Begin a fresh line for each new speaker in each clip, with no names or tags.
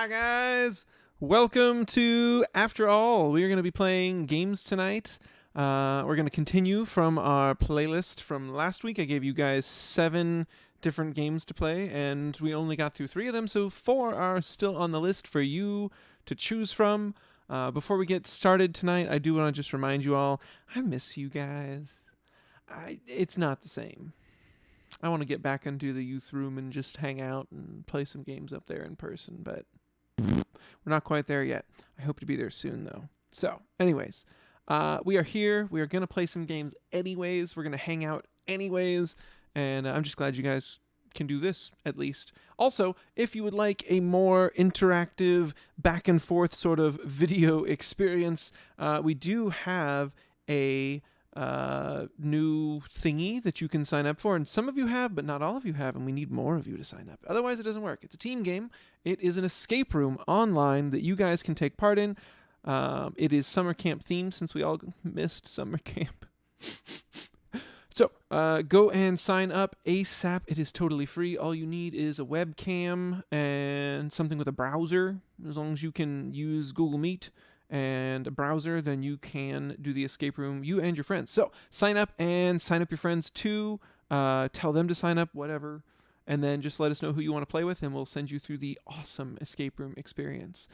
Hi guys! Welcome to After All. We are going to be playing games tonight. We're going to continue from our playlist from last week. I gave you guys 7 different games to play, and we only got through 3 of them, so 4 are still on the list for you to choose from. Before we get started tonight, I do want to just remind you all, I miss you guys. It's not the same. I want to get back into the youth room and just hang out and play some games up there in person, but we're not quite there yet. I hope to be there soon, though. So, anyways, we are here. We are going to play some games anyways. We're going to hang out anyways, and I'm just glad you guys can do this, at least. Also, if you would like a more interactive, back-and-forth sort of video experience, we do have a new thingy that you can sign up for, and some of you have, but not all of you have, and we need more of you to sign up. Otherwise, it doesn't work. It's a team game. It is an escape room online that you guys can take part in. It is summer camp themed since we all missed summer camp. So go and sign up ASAP. It is totally free. All you need is a webcam and something with a browser. As long as you can use Google Meet and a browser, then you can do the escape room, you and your friends. So sign up and sign up your friends too. Tell them to sign up, whatever. And then just let us know who you want to play with, and we'll send you through the awesome escape room experience.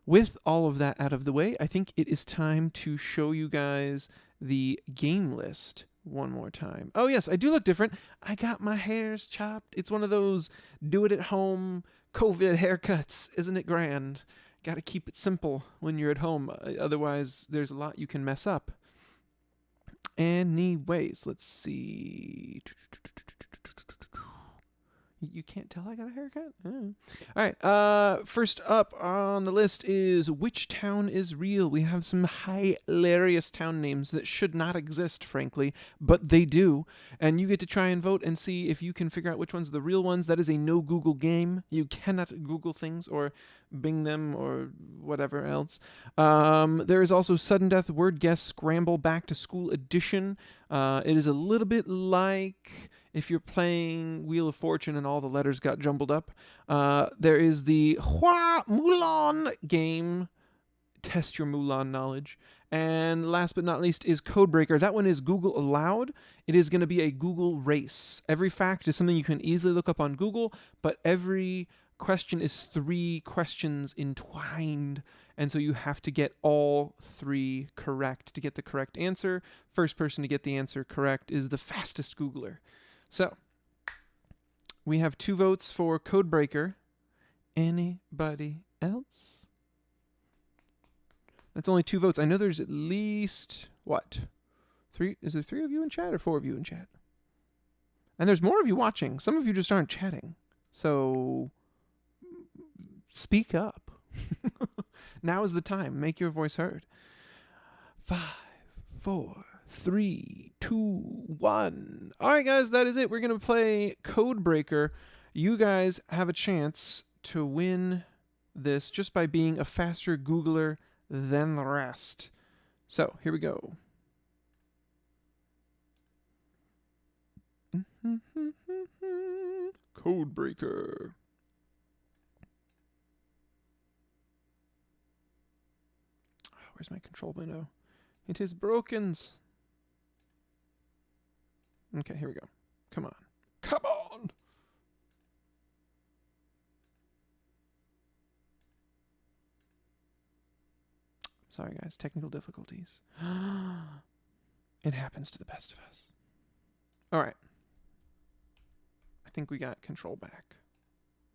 With all of that out of the way, I think it is time to show you guys the game list one more time. Oh yes, I do look different. I got my hairs chopped. It's one of those do-it-at-home COVID haircuts. Isn't it grand? Got to keep it simple when you're at home. Otherwise, there's a lot you can mess up. Anyways, let's see. You can't tell I got a haircut? All right. First up on the list is Which Town is Real? We have some hilarious town names that should not exist, frankly, but they do. And you get to try and vote and see if you can figure out which ones are the real ones. That is a no Google game. You cannot Google things or Bing them or whatever else. There is also Sudden Death Word Guess Scramble Back to School Edition. It is a little bit like if you're playing Wheel of Fortune and all the letters got jumbled up. There is the Hua Mulan game. Test your Mulan knowledge. And last but not least is Codebreaker. That one is Google allowed. It is going to be a Google race. Every fact is something you can easily look up on Google, but every question is 3 questions entwined, and so you have to get all 3 correct to get the correct answer. First person to get the answer correct is the fastest Googler. So we have 2 votes for Codebreaker. Anybody else? That's only 2 votes. I know there's at least, what? 3? Is there 3 of you in chat or 4 of you in chat? And there's more of you watching. Some of you just aren't chatting. So speak up. Now is the time. Make your voice heard. 5, 4, 3, 2, 1. All right, guys, that is it. We're going to play Codebreaker. You guys have a chance to win this just by being a faster Googler than the rest. So, here we go. Codebreaker. Where's my control window? It is broken. Okay, here we go. Come on. Come on! Sorry, guys. Technical difficulties. It happens to the best of us. All right. I think we got control back.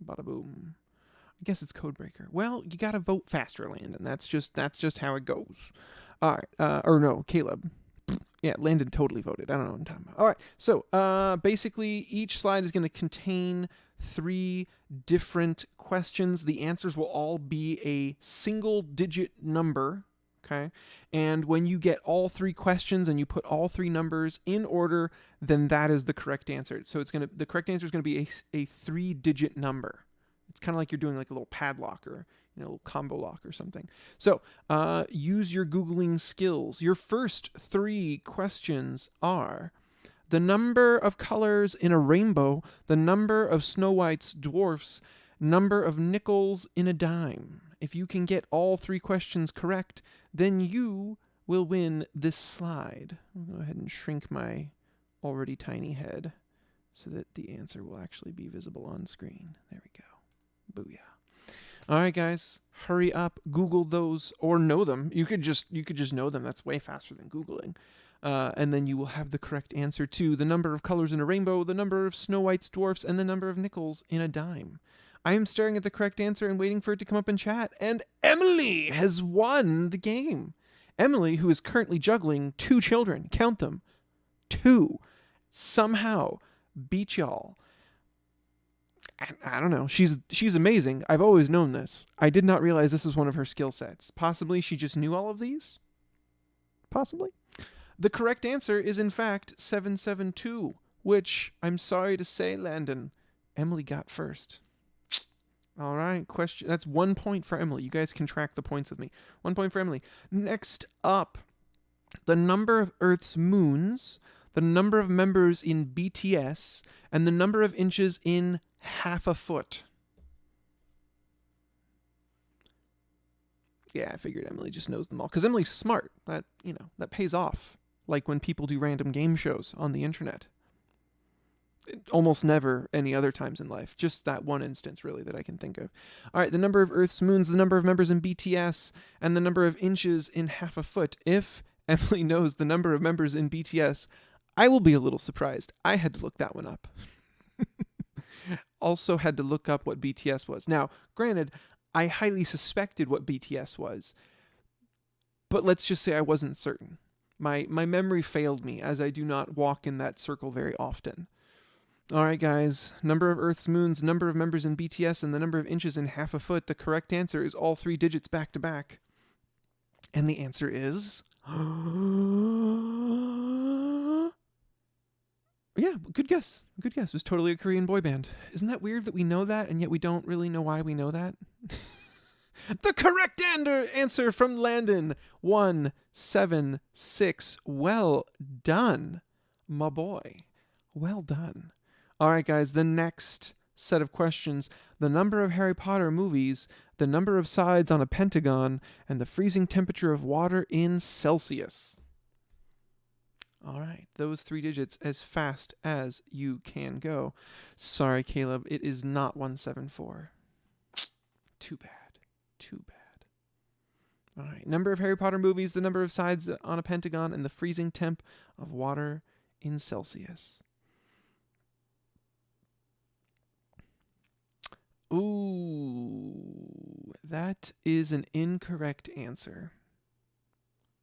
Bada boom. I guess it's Codebreaker. Well, you gotta vote faster, Landon. That's just how it goes. All right. Or no, Caleb. Yeah, Landon totally voted. I don't know what I'm talking about. All right. So basically, each slide is going to contain 3 different questions. The answers will all be a single-digit number. Okay. And when you get all 3 questions and you put all 3 numbers in order, then that is the correct answer. So the correct answer is going to be a 3-digit number. It's kind of like you're doing like a little padlock or a little combo lock or something. So use your Googling skills. Your first 3 questions are the number of colors in a rainbow, the number of Snow White's dwarfs, number of nickels in a dime. If you can get all 3 questions correct, then you will win this slide. I'll go ahead and shrink my already tiny head so that the answer will actually be visible on screen. There we go. Booyah. All right, guys, hurry up. Google those or know them. You could just know them. That's way faster than Googling. And then you will have the correct answer to the number of colors in a rainbow, the number of Snow White's dwarfs, and the number of nickels in a dime. I am staring at the correct answer and waiting for it to come up in chat. And Emily has won the game. Emily, who is currently juggling 2 children, count them, 2, somehow beat y'all. I don't know. She's amazing. I've always known this. I did not realize this was one of her skill sets. Possibly she just knew all of these? Possibly. The correct answer is, in fact, 772, which, I'm sorry to say, Landon, Emily got first. All right, question. That's 1 point for Emily. You guys can track the points with me. 1 point for Emily. Next up, the number of Earth's moons, the number of members in BTS, and the number of inches in half a foot. Yeah, I figured Emily just knows them all. Because Emily's smart. That pays off. Like when people do random game shows on the internet. Almost never any other times in life. Just that one instance, really, that I can think of. All right, the number of Earth's moons, the number of members in BTS, and the number of inches in half a foot. If Emily knows the number of members in BTS, I will be a little surprised. I had to look that one up. Also had to look up what BTS was. Now, granted, I highly suspected what BTS was, but let's just say I wasn't certain. My memory failed me, as I do not walk in that circle very often. All right, guys. Number of Earth's moons, number of members in BTS, and the number of inches in half a foot. The correct answer is all 3 digits back to back. And the answer is... Yeah, good guess. Good guess. It was totally a Korean boy band. Isn't that weird that we know that, and yet we don't really know why we know that? The correct answer from Landon. 176. Well done, my boy. Well done. All right, guys, the next set of questions. The number of Harry Potter movies, the number of sides on a pentagon, and the freezing temperature of water in Celsius. All right, those 3 digits as fast as you can go. Sorry, Caleb, it is not 174. Too bad. Too bad. All right, number of Harry Potter movies, the number of sides on a pentagon, and the freezing temp of water in Celsius. Ooh, that is an incorrect answer.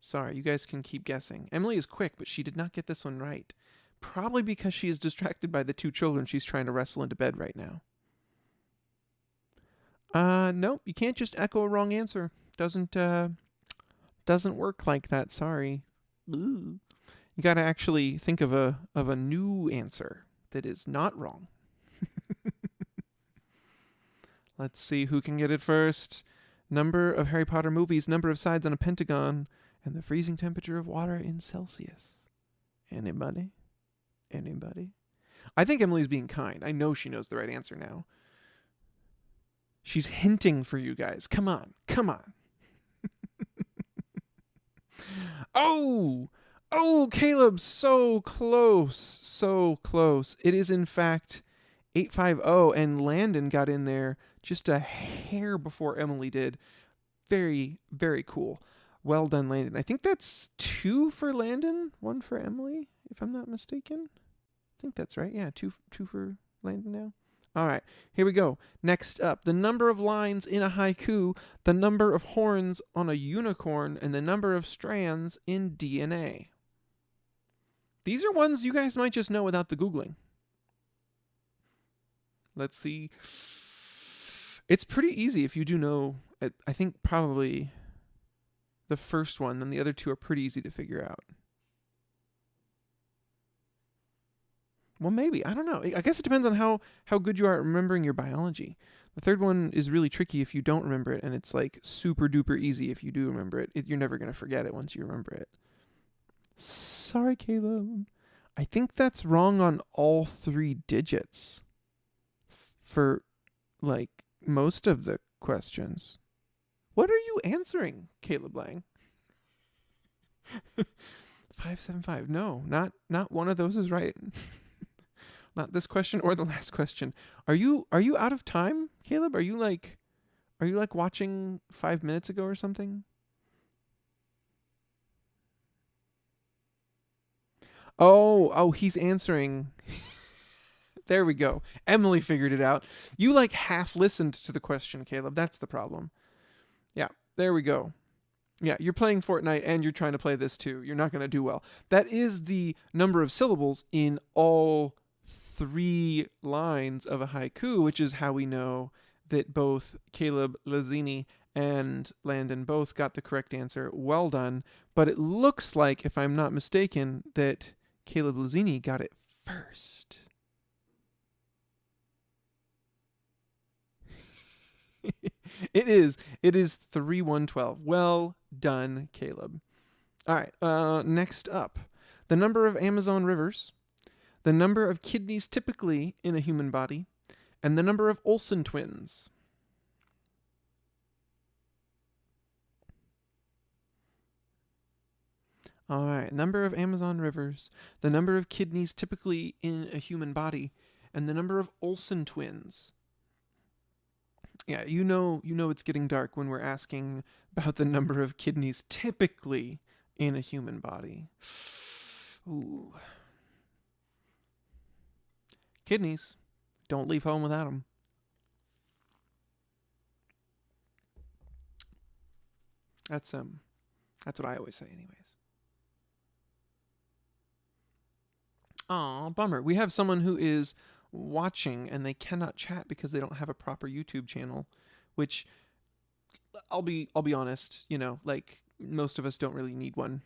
Sorry, you guys can keep guessing. Emily is quick, but she did not get this one right. Probably because she is distracted by the 2 children she's trying to wrestle into bed right now. Nope, you can't just echo a wrong answer. Doesn't work like that, sorry. Ooh. You gotta actually think of a new answer that is not wrong. Let's see who can get it first. Number of Harry Potter movies, number of sides on a pentagon, and the freezing temperature of water in Celsius. Anybody? Anybody? I think Emily's being kind. I know she knows the right answer now. She's hinting for you guys. Come on. Come on. Oh, Caleb, so close. So close. It is, in fact, 850, and Landon got in there just a hair before Emily did. Very, very cool. Well done, Landon. I think that's 2 for Landon, 1 for Emily, if I'm not mistaken. I think that's right. Yeah, two for Landon now. All right, here we go. Next up, the number of lines in a haiku, the number of horns on a unicorn, and the number of strands in DNA. These are ones you guys might just know without the Googling. Let's see. It's pretty easy if you do know. I think probably the first one, then the other 2 are pretty easy to figure out. Well, maybe. I don't know. I guess it depends on how good you are at remembering your biology. The third one is really tricky if you don't remember it, and it's like super duper easy if you do remember it. You're never going to forget it once you remember it. Sorry, Caleb. I think that's wrong on all 3 digits. For, like, most of the questions. What are you answering, Caleb Lang? 575. No, not one of those is right. Not this question or the last question. Are you out of time, Caleb? Are you like watching 5 minutes ago or something? Oh, he's answering. There we go. Emily figured it out. You like half listened to the question, Caleb. That's the problem. Yeah, there we go. Yeah, you're playing Fortnite and you're trying to play this too. You're not going to do well. That is the number of syllables in all 3 lines of a haiku, which is how we know that both Caleb Lazzini and Landon both got the correct answer. Well done. But it looks like, if I'm not mistaken, that Caleb Lazzini got it first. It is 3-1-12. Well done, Caleb. All right, next up. The number of Amazon rivers, the number of kidneys typically in a human body, and the number of Olsen twins. All right, number of Amazon rivers, the number of kidneys typically in a human body, and the number of Olsen twins. Yeah, you know it's getting dark when we're asking about the number of kidneys typically in a human body. Ooh. Kidneys. Don't leave home without them. That's what I always say anyways. Aw, bummer. We have someone who is watching and they cannot chat because they don't have a proper YouTube channel, which I'll be honest, like most of us don't really need one.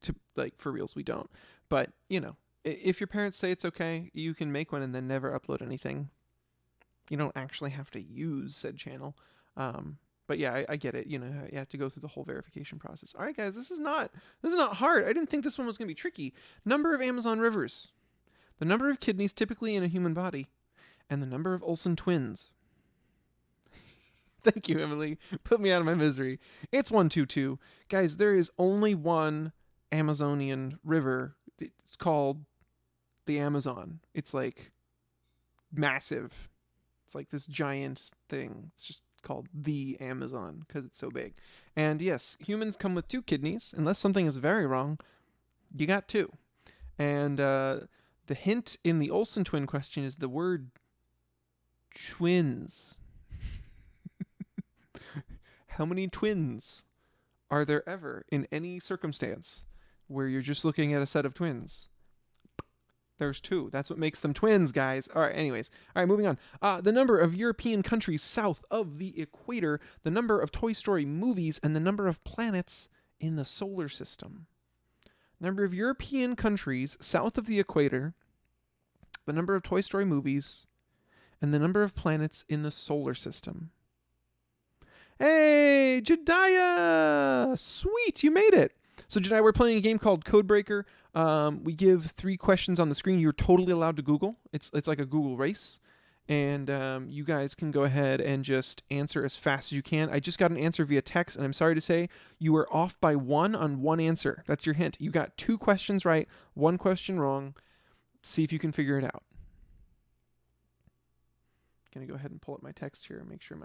To like for reals, we don't. But, if your parents say it's okay, you can make one and then never upload anything. You don't actually have to use said channel. But yeah, I get it. You have to go through the whole verification process. All right, guys, this is not hard. I didn't think this one was gonna be tricky. Number of Amazon rivers, the number of kidneys typically in a human body, and the number of Olsen twins. Thank you, Emily. Put me out of my misery. It's 1-2-2, guys. There is only one Amazonian river. It's called the Amazon. It's like massive. It's like this giant thing. It's just called the Amazon because it's so big. And yes, humans come with 2 kidneys. Unless something is very wrong, you got 2. And the hint in the Olsen twin question is the word twins. How many twins are there ever in any circumstance where you're just looking at a set of twins? There's 2. That's what makes them twins, guys. All right, anyways. All right, moving on. The number of European countries south of the equator, the number of Toy Story movies, and the number of planets in the solar system. Number of European countries south of the equator, the number of Toy Story movies, and the number of planets in the solar system. Hey, Jediah! Sweet, you made it. So, Jediah, we're playing a game called Codebreaker. We give 3 questions on the screen. You're totally allowed to Google. It's like a Google race. And you guys can go ahead and just answer as fast as you can. I just got an answer via text, and I'm sorry to say you are off by 1 on 1 answer. That's your hint. You got 2 questions right, 1 question wrong. See if you can figure it out. Gonna go ahead and pull up my text here and make sure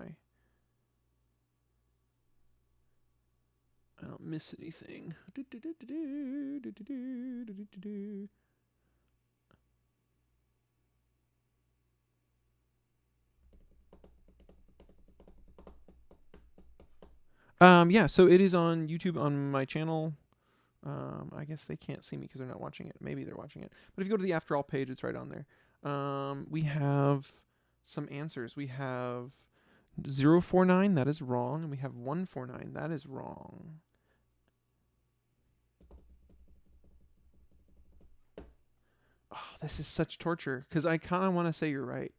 I don't miss anything. Yeah, so it is on YouTube on my channel. I guess they can't see me because they're not watching it. Maybe they're watching it. But if you go to the After All page, it's right on there. We have some answers. We have 049, that is wrong. And we have 149, that is wrong. Oh, this is such torture because I kind of want to say you're right.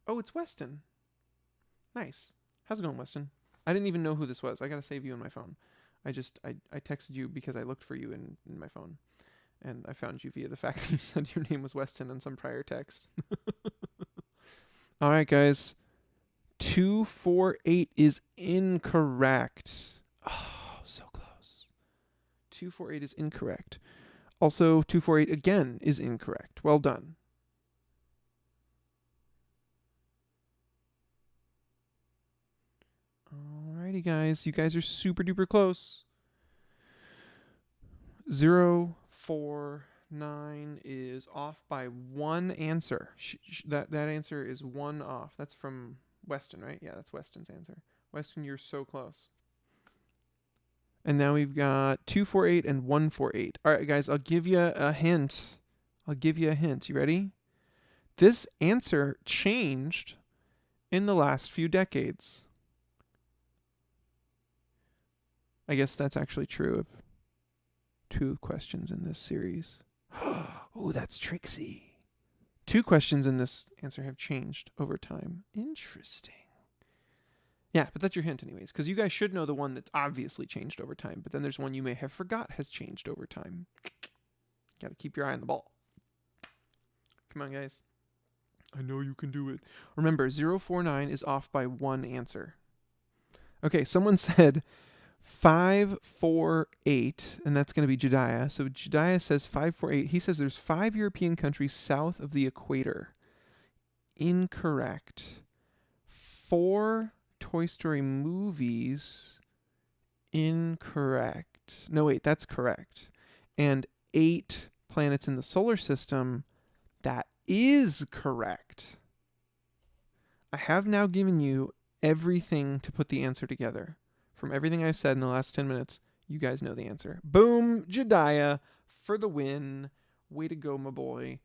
Oh, it's Weston. Nice. How's it going, Weston? I didn't even know who this was. I gotta save you in my phone. I texted you because I looked for you in my phone. And I found you via the fact that you said your name was Weston in some prior text. All right, guys. 248 is incorrect. Oh, so close. 248 is incorrect. Also, 248 again is incorrect. Well done. Alrighty, guys. You guys are super duper close. 049 is off by one answer. That answer is one off. That's from Weston, right? Yeah, that's Weston's answer. Weston, you're so close. And now we've got 248 and 148. All right, guys, I'll give you a hint. You ready? This answer changed in the last few decades. I guess that's actually true of 2 questions in this series. Oh, that's tricksy. 2 questions in this answer have changed over time. Interesting. Yeah, but that's your hint anyways, because you guys should know the one that's obviously changed over time, but then there's one you may have forgot has changed over time. Got to keep your eye on the ball. Come on, guys. I know you can do it. Remember, 049 is off by one answer. Okay, someone said 548, and that's going to be Jediah. So Jediah says 548. He says there's 5 European countries south of the equator. Incorrect. 4 Toy Story movies. Incorrect. No, wait, that's correct. And 8 planets in the solar system. That is correct. I have now given you everything to put the answer together. From everything I've said in the last 10 minutes, you guys know the answer. Boom, Jediah for the win. Way to go, my boy.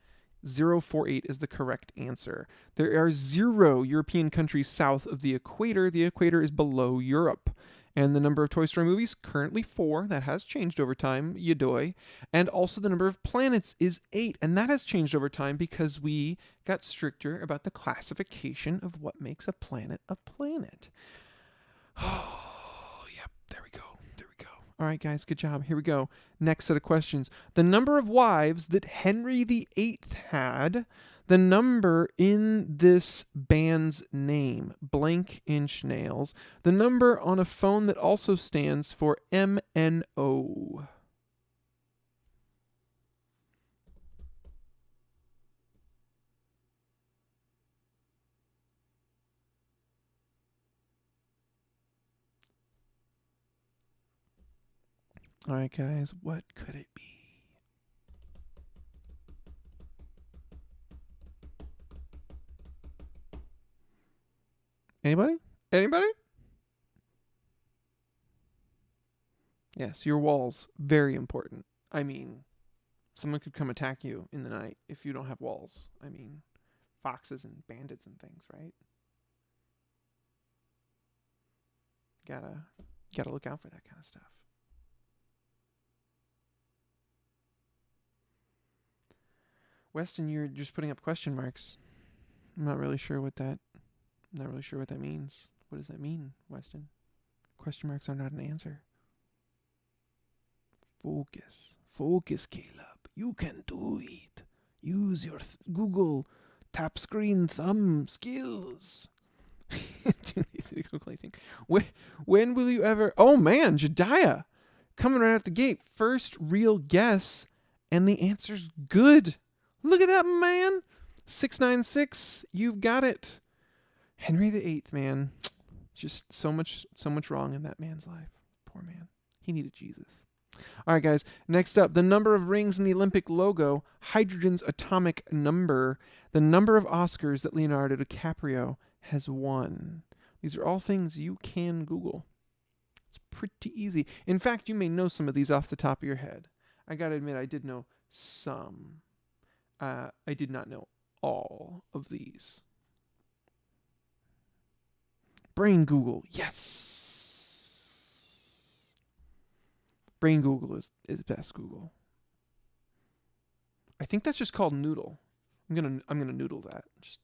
048 is the correct answer. There are 0 European countries south of the equator. The equator is below Europe. And the number of Toy Story movies, currently 4. That has changed over time, yadoy. And also the number of planets is 8. And that has changed over time because we got stricter about the classification of what makes a planet a planet. Oh, yep. There we go. All right, guys, good job. Here we go. Next set of questions. The number of wives that Henry VIII had, the number in this band's name, blank inch nails, the number on a phone that also stands for MNO. All right, guys, what could it be? Anybody? Yes, your walls, very important. I mean, someone could come attack you in the night if you don't have walls. I mean, foxes and bandits and things, right? Gotta look out for that kind of stuff. Weston, you're just putting up question marks. I'm not really sure what that means. What does that mean, Weston? Question marks are not an answer. Focus, Caleb. You can do it. Use your Google tap screen thumb skills. When will you ever? Oh man, Jediah, coming right out the gate. First real guess, and the answer's good. Look at that, man. 696. You've got it. Henry VIII, man. Just so much wrong in that man's life. Poor man. He needed Jesus. All right, guys. Next up, the number of rings in the Olympic logo, hydrogen's atomic number, the number of Oscars that Leonardo DiCaprio has won. These are all things you can Google. It's pretty easy. In fact, you may know some of these off the top of your head. I got to admit, I did know some. I did not know all of these. Brain Google, yes. Brain Google is best Google. I think that's just called Noodle. I'm gonna noodle that. Just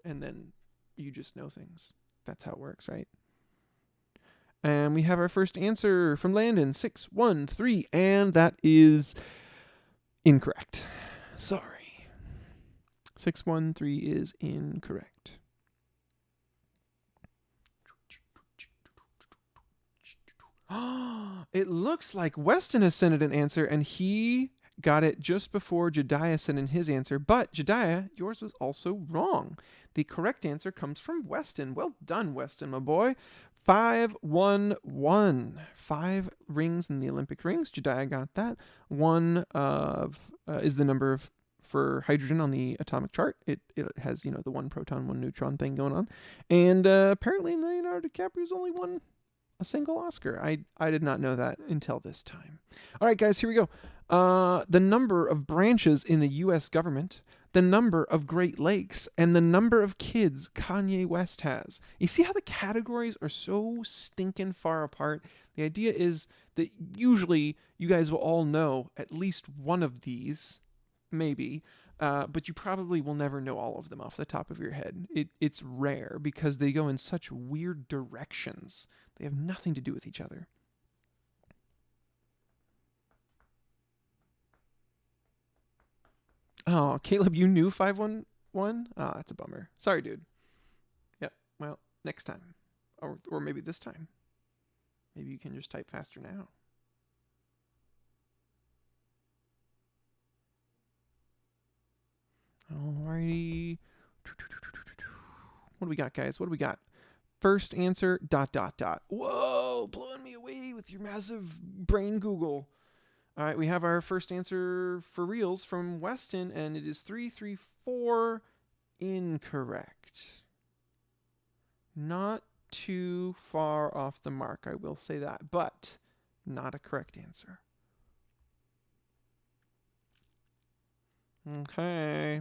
and then you just know things. That's how it works, right? And we have our first answer from Landon, 613, and that is incorrect. Sorry. 613 is incorrect. It looks like Weston has sent an answer, and he got it just before Jediah sent in his answer. But Jediah, yours was also wrong. The correct answer comes from Weston. Well done, Weston, my boy. 5-1-1. 5 rings in the Olympic rings. Jediah got that. 1 is the number for hydrogen on the atomic chart. It has, the 1 proton, 1 neutron thing going on. And apparently Leonardo DiCaprio's only won a single Oscar. I did not know that until this time. All right, guys, here we go. The number of branches in the U.S. government, the number of Great Lakes, and the number of kids Kanye West has. You see how the categories are so stinking far apart? The idea is that usually you guys will all know at least one of these, maybe, but you probably will never know all of them off the top of your head. It's rare because they go in such weird directions. They have nothing to do with each other. Oh, Caleb, you knew 511? Oh, that's a bummer. Sorry, dude. Yep. Well, next time. Or maybe this time. Maybe you can just type faster now. Alrighty. What do we got, guys? What do we got? First answer, ... Whoa, blowing me away with your massive brain Google. All right, we have our first answer for reals from Weston, and it is 334. Incorrect. Not too far off the mark, I will say that, but not a correct answer. Okay.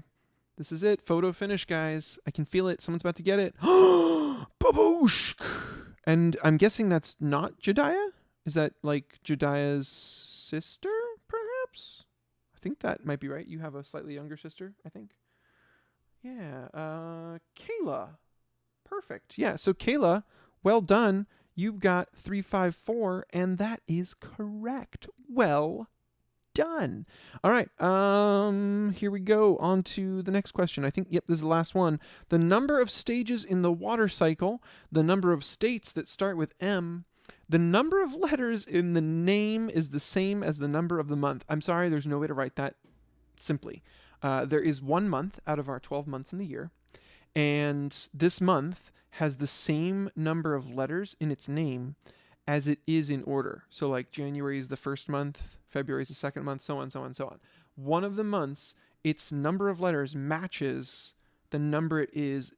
This is it. Photo finish, guys. I can feel it. Someone's about to get it. Baboosh! And I'm guessing that's not Jediah? Is that like Jediah's sister, perhaps? I think that might be right. You have a slightly younger sister, I think. Yeah. Kayla. Perfect. Yeah, so Kayla, well done. You've got 354, and that is correct. Well done. All right. Here we go. On to the next question. I think, yep, this is the last one. The number of stages in the water cycle, the number of states that start with M, the number of letters in the name is the same as the number of the month. I'm sorry, there's no way to write that simply. There is 1 month out of our 12 months in the year, and this month has the same number of letters in its name as it is in order. So like January is the first month, February is the second month, so on, so on, so on. One of the months, its number of letters matches the number it is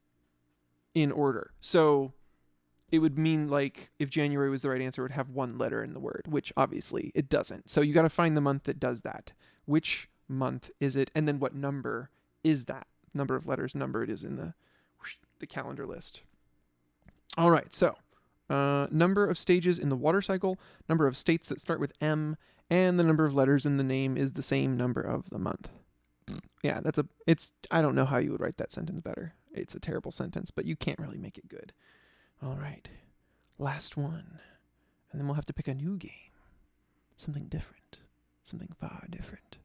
in order. So it would mean like if January was the right answer, it would have 1 letter in the word, which obviously it doesn't. So you got to find the month that does that. Which month is it? And then what number is that? Number of letters, number it is in the calendar list. All right, so number of stages in the water cycle, number of states that start with M, and the number of letters in the name is the same number of the month. Yeah, I don't know how you would write that sentence better. It's a terrible sentence, but you can't really make it good. All right, last one. And then we'll have to pick a new game. Something different. Something far different.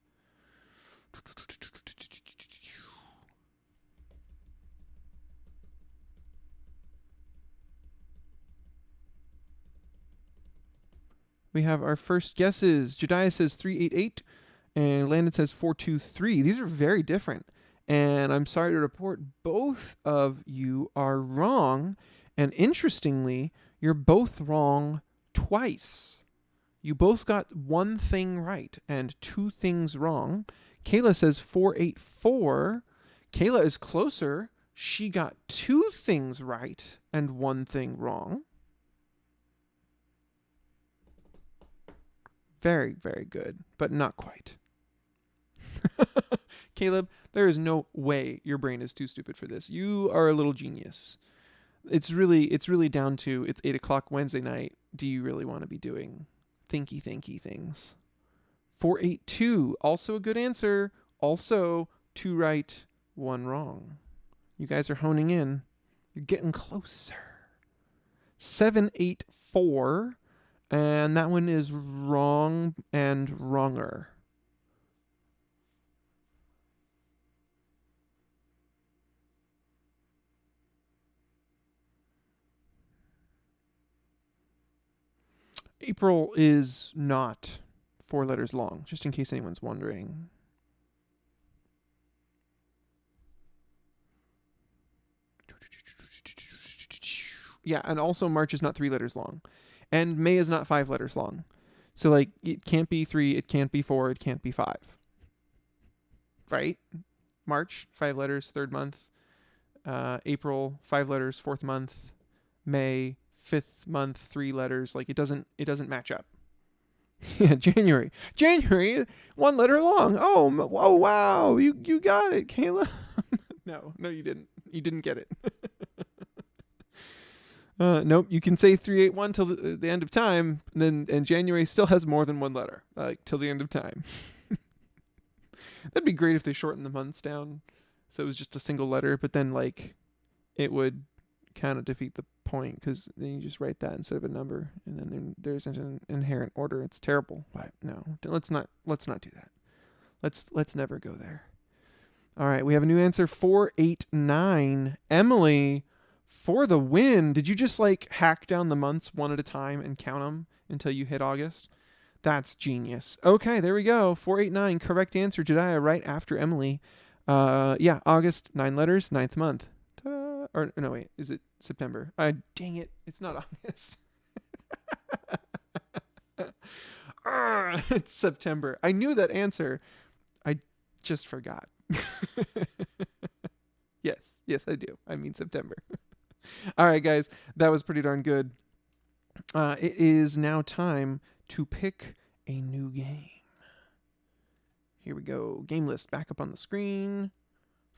We have our first guesses. Jediah says 388, and Landon says 423. These are very different, and I'm sorry to report both of you are wrong, and interestingly, you're both wrong twice. You both got 1 thing right and 2 things wrong. Kayla says 484. Kayla is closer. She got 2 things right and 1 thing wrong. Very, very good, but not quite. Caleb, there is no way your brain is too stupid for this. You are a little genius. It's really down to, it's 8 o'clock Wednesday night. Do you really want to be doing thinky things? 482, also a good answer. Also 2 right, 1 wrong. You guys are honing in. You're getting closer. 784. And that one is wrong and wronger. April is not 4 letters long, just in case anyone's wondering. Yeah, and also March is not 3 letters long. And May is not 5 letters long. So, like, it can't be 3, it can't be 4, it can't be 5. Right? March, 5 letters, third month. April, 5 letters, fourth month. May, fifth month, 3 letters. Like, it doesn't match up. Yeah, January. January, 1 letter long. Oh, wow. You got it, Kayla. No, you didn't. You didn't get it. Nope, you can say 381 till the end of time, and January still has more than 1 letter, like till the end of time. That'd be great if they shortened the months down, so it was just a single letter. But then, like, it would kind of defeat the point, because then you just write that instead of a number, and then there's an inherent order. It's terrible. But no, let's not do that. Let's never go there. All right, we have a new answer. 489. Emily, for the win. Did you just, like, hack down the months one at a time and count them until you hit August? That's genius. Okay, there we go. 489, correct answer. Jediah right after Emily. Yeah, August, 9 letters, 9th month. Ta-da. Or no, wait, is it September? Dang it, it's not August. It's September. I knew that answer. I just forgot. Yes, I do. I mean September. All right, guys, that was pretty darn good. It is now time to pick a new game. Here we go. Game list back up on the screen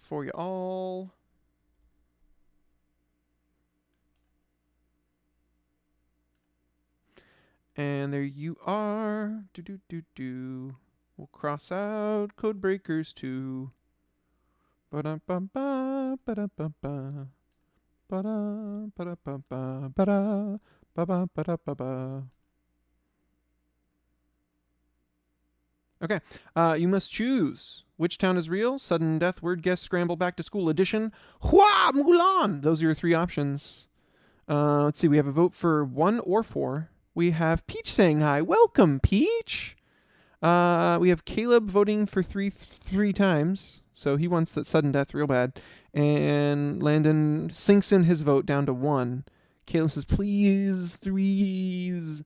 for you all. And there you are. We'll cross out Code Breakers 2. Ba-da-ba-ba, ba-da-ba-ba. Ba-da, ba-da-ba-ba, ba-da, ba-ba, ba-da-ba-ba. Okay, you must choose. Which town is real? Sudden death, word guess, scramble, back to school edition. Hua Mulan! Those are your 3 options. Let's see, we have a vote for 1 or 4. We have Peach saying hi. Welcome, Peach! We have Caleb voting for three times. So he wants that sudden death real bad. And Landon sinks in his vote down to 1. Caleb says, please, 3s.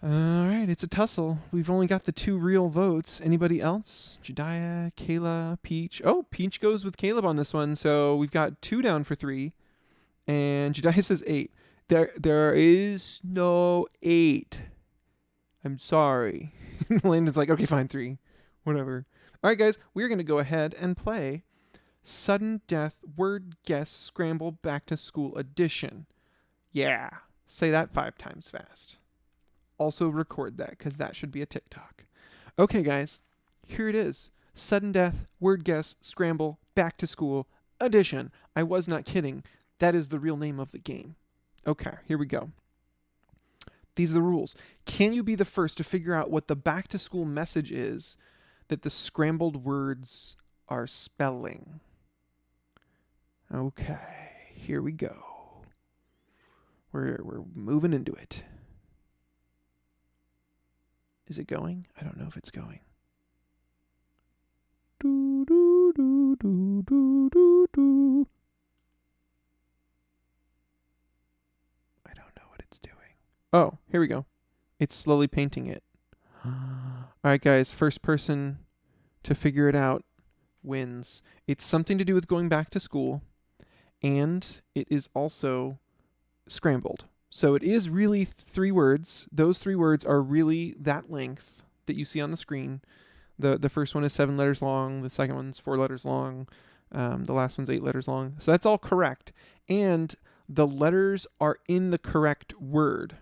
All right, it's a tussle. We've only got the 2 real votes. Anybody else? Jediah, Kayla, Peach. Oh, Peach goes with Caleb on this one. So we've got 2 down for 3. And Jediah says 8. There is no 8. I'm sorry. Landon's like, okay, fine, 3. Whatever. All right, guys, we're going to go ahead and play Sudden Death Word Guess Scramble Back to School Edition. Yeah, say that 5 times fast. Also record that, because that should be a TikTok. Okay, guys, here it is. Sudden Death Word Guess Scramble Back to School Edition. I was not kidding. That is the real name of the game. Okay, here we go. These are the rules. Can you be the first to figure out what the back to school message is that the scrambled words are spelling? Okay, here we go. We're moving into it. Is it going? I don't know if it's going. Do, do, do, do, do, do, do. I don't know what it's doing. Oh, here we go. It's slowly painting it. All right, guys, first person to figure it out wins. It's something to do with going back to school, and it is also scrambled. So it is really 3 words. Those 3 words are really that length that you see on the screen. The first one is 7 letters long. The second one's 4 letters long. The last one's 8 letters long. So that's all correct. And the letters are in the correct word.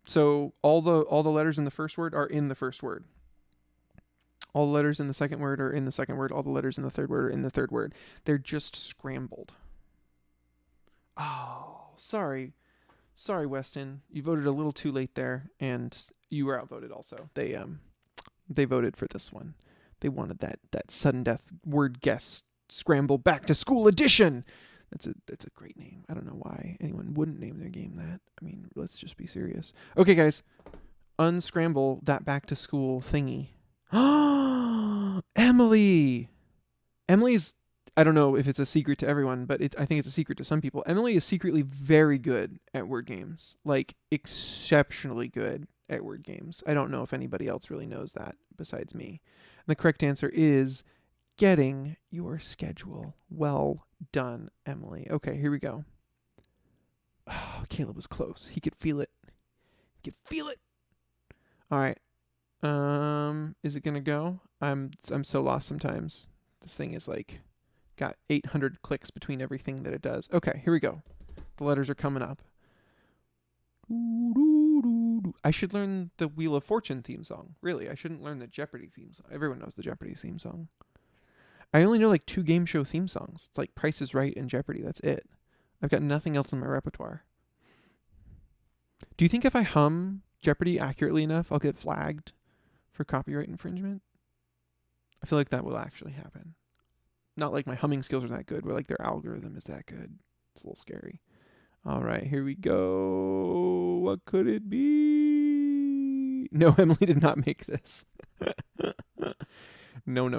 So all the letters in the first word are in the first word. All the letters in the second word are in the second word. All the letters in the third word are in the third word. They're just scrambled. Oh, sorry. Sorry, Weston. You voted a little too late there, and you were outvoted also. They voted for this one. They wanted that sudden death word guess scramble back to school edition. That's a great name. I don't know why anyone wouldn't name their game that. I mean, let's just be serious. Okay, guys, unscramble that back to school thingy. Emily. Emily's. I don't know if it's a secret to everyone, but I think it's a secret to some people. Emily is secretly very good at word games, like exceptionally good at word games. I don't know if anybody else really knows that besides me. And the correct answer is getting your schedule. Well done, Emily. Okay, here we go. Oh, Caleb was close. He could feel it. He could feel it. All right. Is it gonna go? I'm so lost sometimes. This thing is like got 800 clicks between everything that it does. Okay, here we go. The letters are coming up. I should learn the Wheel of Fortune theme song. Really, I shouldn't learn the Jeopardy theme song. Everyone knows the Jeopardy theme song. I only know like 2 game show theme songs. It's like Price is Right and Jeopardy. That's it. I've got nothing else in my repertoire. Do you think if I hum Jeopardy accurately enough, I'll get flagged for copyright infringement? I feel like that will actually happen. Not like my humming skills are that good, but like their algorithm is that good. It's a little scary. All right, here we go. What could it be? No, Emily did not make this. No.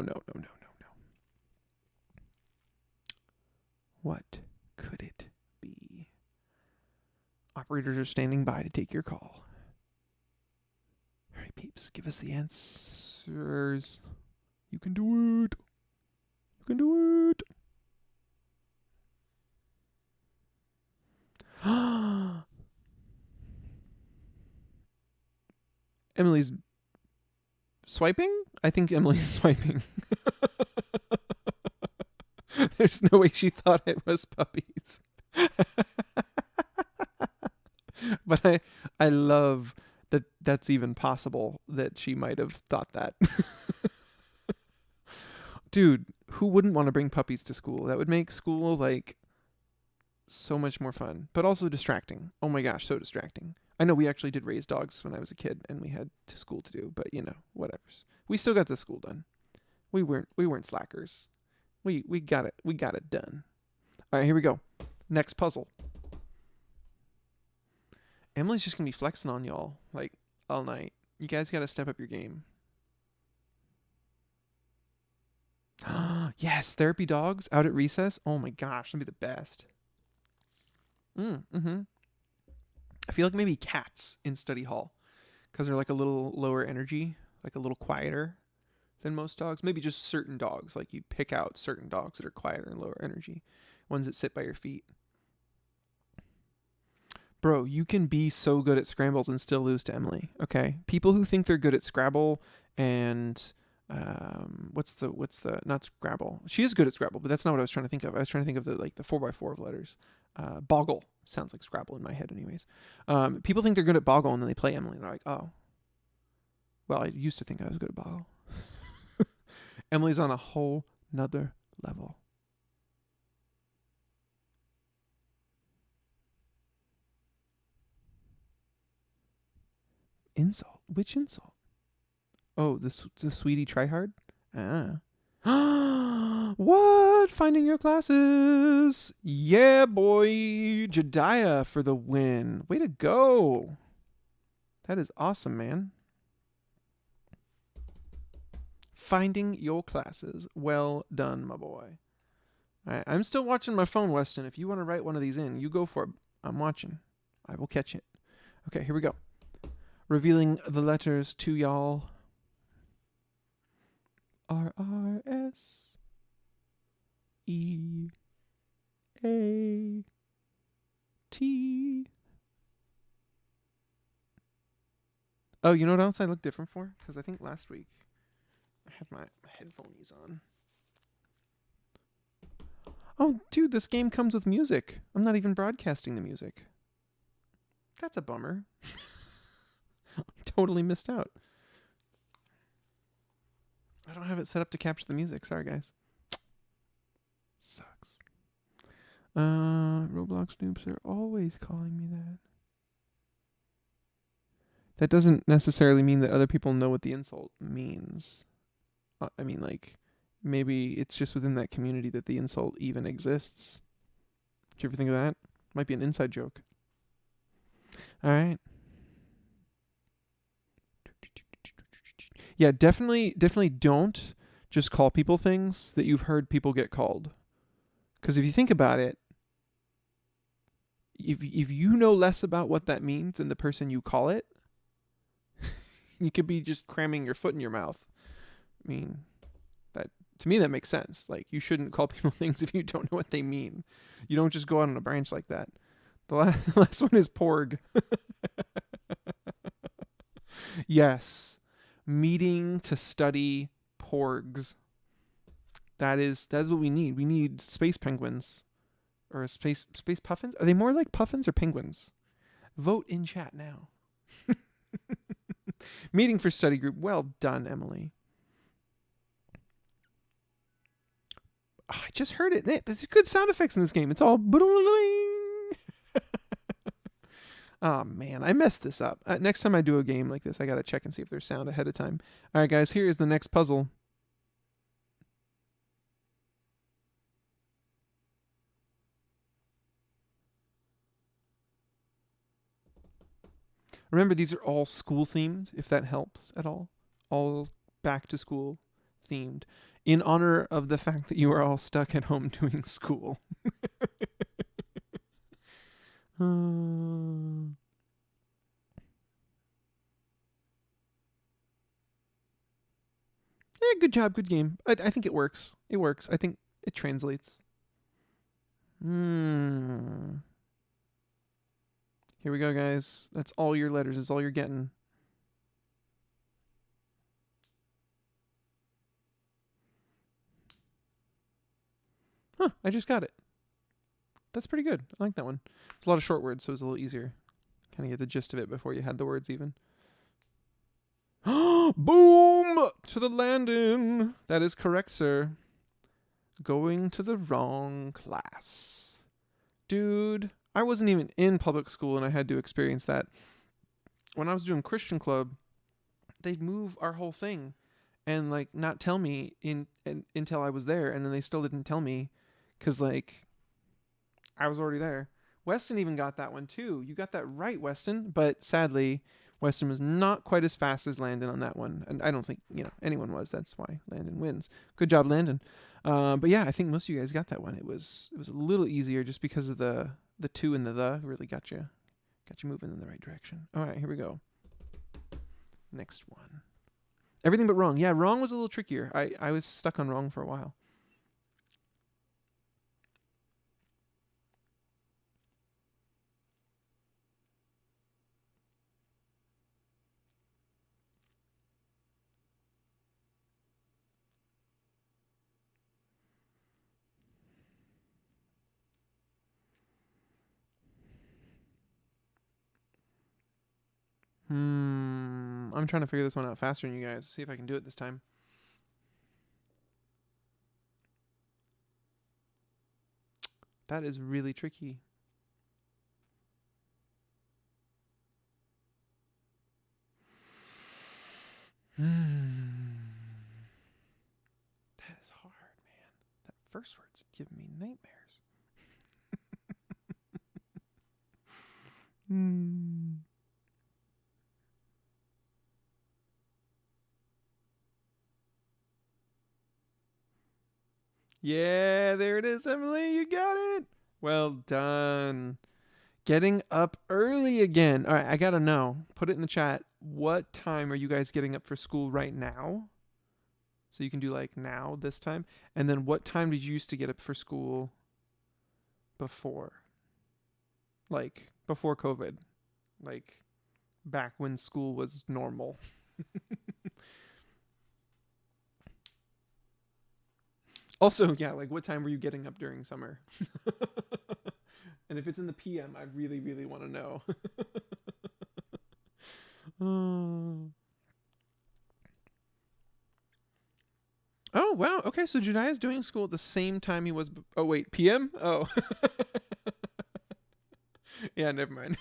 What could it be? Operators are standing by to take your call. All right, peeps, give us the answers. You can do it. You can do it. Emily's swiping? I think Emily's swiping. There's no way she thought it was puppies. But I love that that's even possible that she might have thought that. Dude, who wouldn't want to bring puppies to school? That would make school like so much more fun, but also distracting. Oh my gosh, so distracting. I know we actually did raise dogs when I was a kid and we had to school to do, but you know, whatever's. We still got the school done. We weren't slackers. We got it done. All right, here we go. Next puzzle. Emily's just gonna be flexing on y'all like all night. You guys gotta step up your game. Yes, therapy dogs out at recess. Oh my gosh, that'd be the best. I feel like maybe cats in study hall because they're like a little lower energy, like a little quieter than most dogs. Maybe just certain dogs. Like you pick out certain dogs that are quieter and lower energy, ones that sit by your feet. Bro, you can be so good at scrambles and still lose to Emily. Okay, people who think they're good at Scrabble and what's the not Scrabble. She is good at Scrabble, but that's not what I was trying to think of. I was trying to think of the 4x4 of letters. Boggle sounds like Scrabble in my head, anyways. People think they're good at Boggle and then they play Emily and they're like, oh, well, I used to think I was good at Boggle. Emily's on a whole nother level. Insult? Which insult? Oh, the sweetie tryhard? Ah. What? Finding your classes. Yeah, boy. Jediah for the win. Way to go. That is awesome, man. Finding your classes. Well done, my boy. All right, I'm still watching my phone, Weston. If you want to write one of these in, you go for it. I'm watching. I will catch it. Okay, here we go. Revealing the letters to y'all. R-R-S E A T. Oh, you know what else I look different for? Because I think last week I had my headphones on. Oh, dude, this game comes with music. I'm not even broadcasting the music. That's a bummer. Totally missed out. I don't have it set up to capture the music. Sorry, guys. Sucks. Roblox noobs are always calling me that. That doesn't necessarily mean that other people know what the insult means. I mean, like, maybe it's just within that community that the insult even exists. Did you ever think of that? Might be an inside joke. All right. Yeah, definitely don't just call people things that you've heard people get called. Because if you think about it, if you know less about what that means than the person you call it, you could be just cramming your foot in your mouth. I mean, that to me that makes sense. Like, you shouldn't call people things if you don't know what they mean. You don't just go out on a branch like that. The last one is porg. Yes. Meeting to study porgs. That's what we need. We need space penguins. Or space puffins? Are they more like puffins or penguins? Vote in chat now. Meeting for study group. Well done, Emily. Oh, I just heard it. There's good sound effects in this game. It's all... Oh, man. I messed this up. Next time I do a game like this, I got to check and see if there's sound ahead of time. All right, guys. Here is the next puzzle. Remember, these are all school themed, if that helps at all. All back to school themed. In honor of the fact that you are all stuck at home doing school. Yeah, good job, good game. I think it works. It works. I think it translates. Here we go, guys. That's all your letters. That's all you're getting. Huh, I just got it. That's pretty good. I like that one. It's a lot of short words, so it's a little easier. Kind of get the gist of it before you had the words even. Boom! To the landing. That is correct, sir. Going to the wrong class. Dude, I wasn't even in public school and I had to experience that. When I was doing Christian Club, they'd move our whole thing and like not tell me until I was there, and then they still didn't tell me because like I was already there. Weston even got that one too. You got that right, Weston, but sadly Weston was not quite as fast as Landon on that one, and I don't think anyone was. That's why Landon wins. Good job, Landon. But yeah, I think most of you guys got that one. It was a little easier just because of the two and the really got you moving in the right direction. All right, here we go. Next one. Everything but wrong. Yeah, wrong was a little trickier. I was stuck on wrong for a while. I'm trying to figure this one out faster than you guys. See if I can do it this time. That is really tricky. That is hard, man. That first word's giving me nightmares. Yeah, there it is, Emily. You got it. Well done. Getting up early again. All right, I got to know. Put it in the chat. What time are you guys getting up for school right now? So you can do like now, this time. And then what time did you used to get up for school before? Like before COVID. Like back when school was normal. Also, yeah, like what time were you getting up during summer? And if it's in the PM, I really, really want to know. Oh, wow. Okay, so Jediah's doing school at the same time he was... Oh, wait, PM? Oh. Yeah, never mind.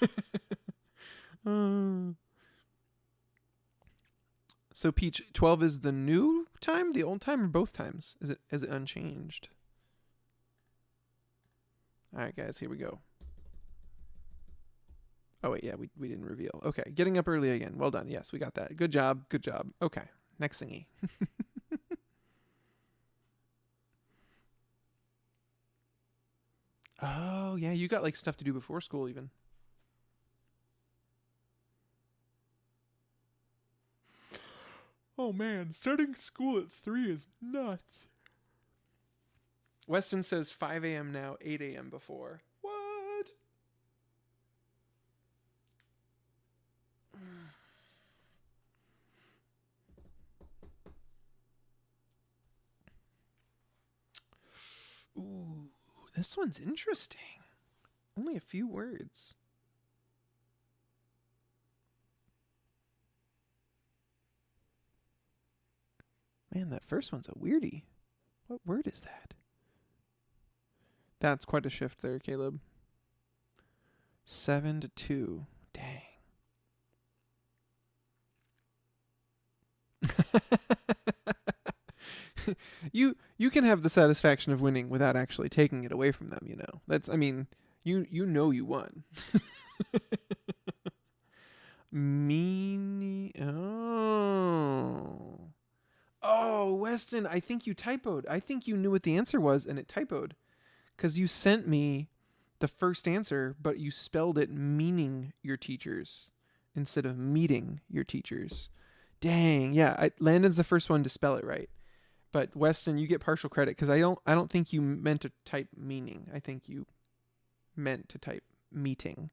uh, so Peach, 12 is the new time, the old time, or both times? Is it unchanged? All right, guys, here we go. Oh wait, yeah, we didn't reveal. Okay, getting up early again. Well done. Yes, we got that. Good job. Good job. Okay, next thingy. Oh yeah, you got like stuff to do before school even. Oh man, starting school at 3 is nuts. Weston says 5 a.m. now, 8 a.m. before. What? Ooh, this one's interesting. Only a few words. Man, that first one's a weirdie. What word is that? That's quite a shift there, Caleb. 7 to 2. Dang. you can have the satisfaction of winning without actually taking it away from them, you know. That's I mean, you know you won. Meanie. Oh. Oh, Weston, I think you typoed. I think you knew what the answer was and it typoed. Because you sent me the first answer, but you spelled it meaning your teachers instead of meeting your teachers. Dang, yeah. Landon's the first one to spell it right. But Weston, you get partial credit because I don't think you meant to type meaning. I think you meant to type meeting.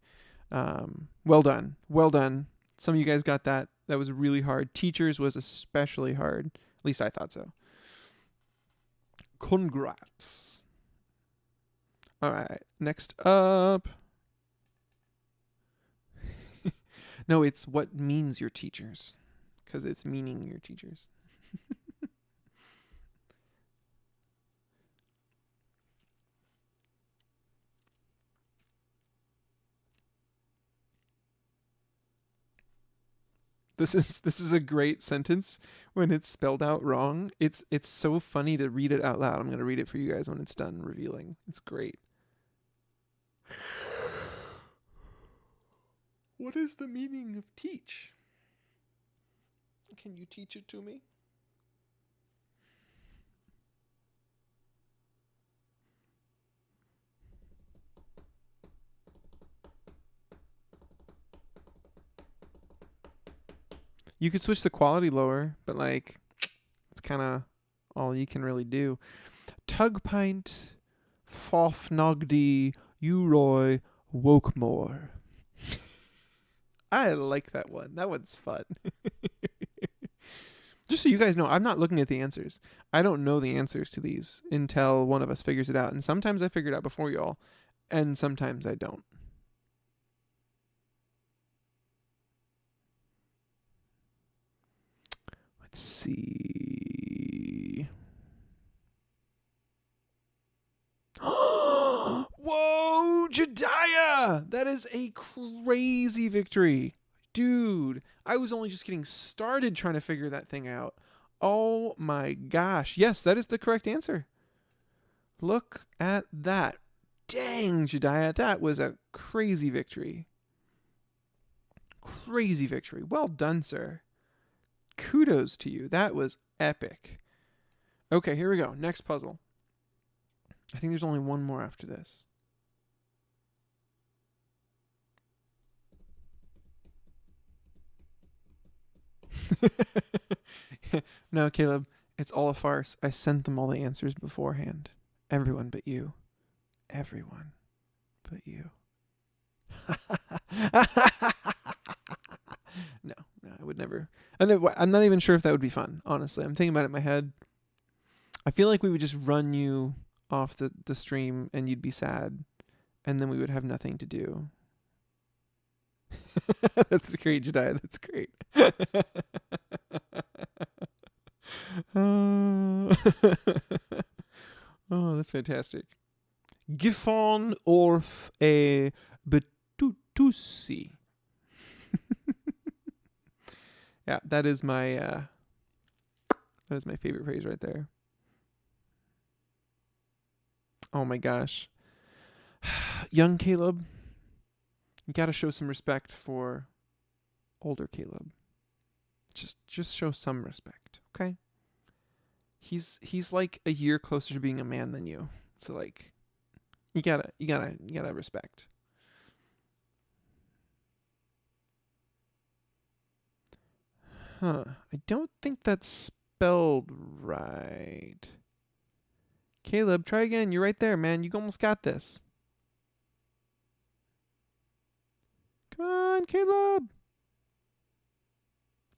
Well done. Well done. Some of you guys got that. That was really hard. Teachers was especially hard. At least I thought so. Congrats. All right. Next up. No, it's what means your teachers. Because it's meaning your teachers. This is a great sentence when it's spelled out wrong. It's so funny to read it out loud. I'm going to read it for you guys when it's done revealing. It's great. What is the meaning of teach? Can you teach it to me? You could switch the quality lower, but like it's kind of all you can really do. Tug pint, Fofnogdy, Uroy, Wokemore. I like that one. That one's fun. Just so you guys know, I'm not looking at the answers. I don't know the answers to these until one of us figures it out. And sometimes I figure it out before y'all, and sometimes I don't. Let's see. Whoa, Jediah! That is a crazy victory. Dude, I was only just getting started trying to figure that thing out. Oh my gosh. Yes, that is the correct answer. Look at that. Dang, Jediah, that was a crazy victory. Crazy victory. Well done, sir. Kudos to you. That was epic. Okay, here we go. Next puzzle. I think there's only one more after this. No, Caleb, it's all a farce. I sent them all the answers beforehand. Everyone but you. Everyone but you. No, I would never. I'm not even sure if that would be fun, honestly. I'm thinking about it in my head. I feel like we would just run you off the stream and you'd be sad, and then we would have nothing to do. That's great, Jediah. That's great. Oh, that's fantastic. Gifon orf a betut. bitatusi. Yeah, that is my favorite phrase right there. Oh my gosh. Young Caleb, you got to show some respect for older Caleb. Just show some respect, okay? He's like a year closer to being a man than you. So like you gotta respect. Huh. I don't think that's spelled right. Caleb, try again. You're right there, man. You almost got this. Come on, Caleb.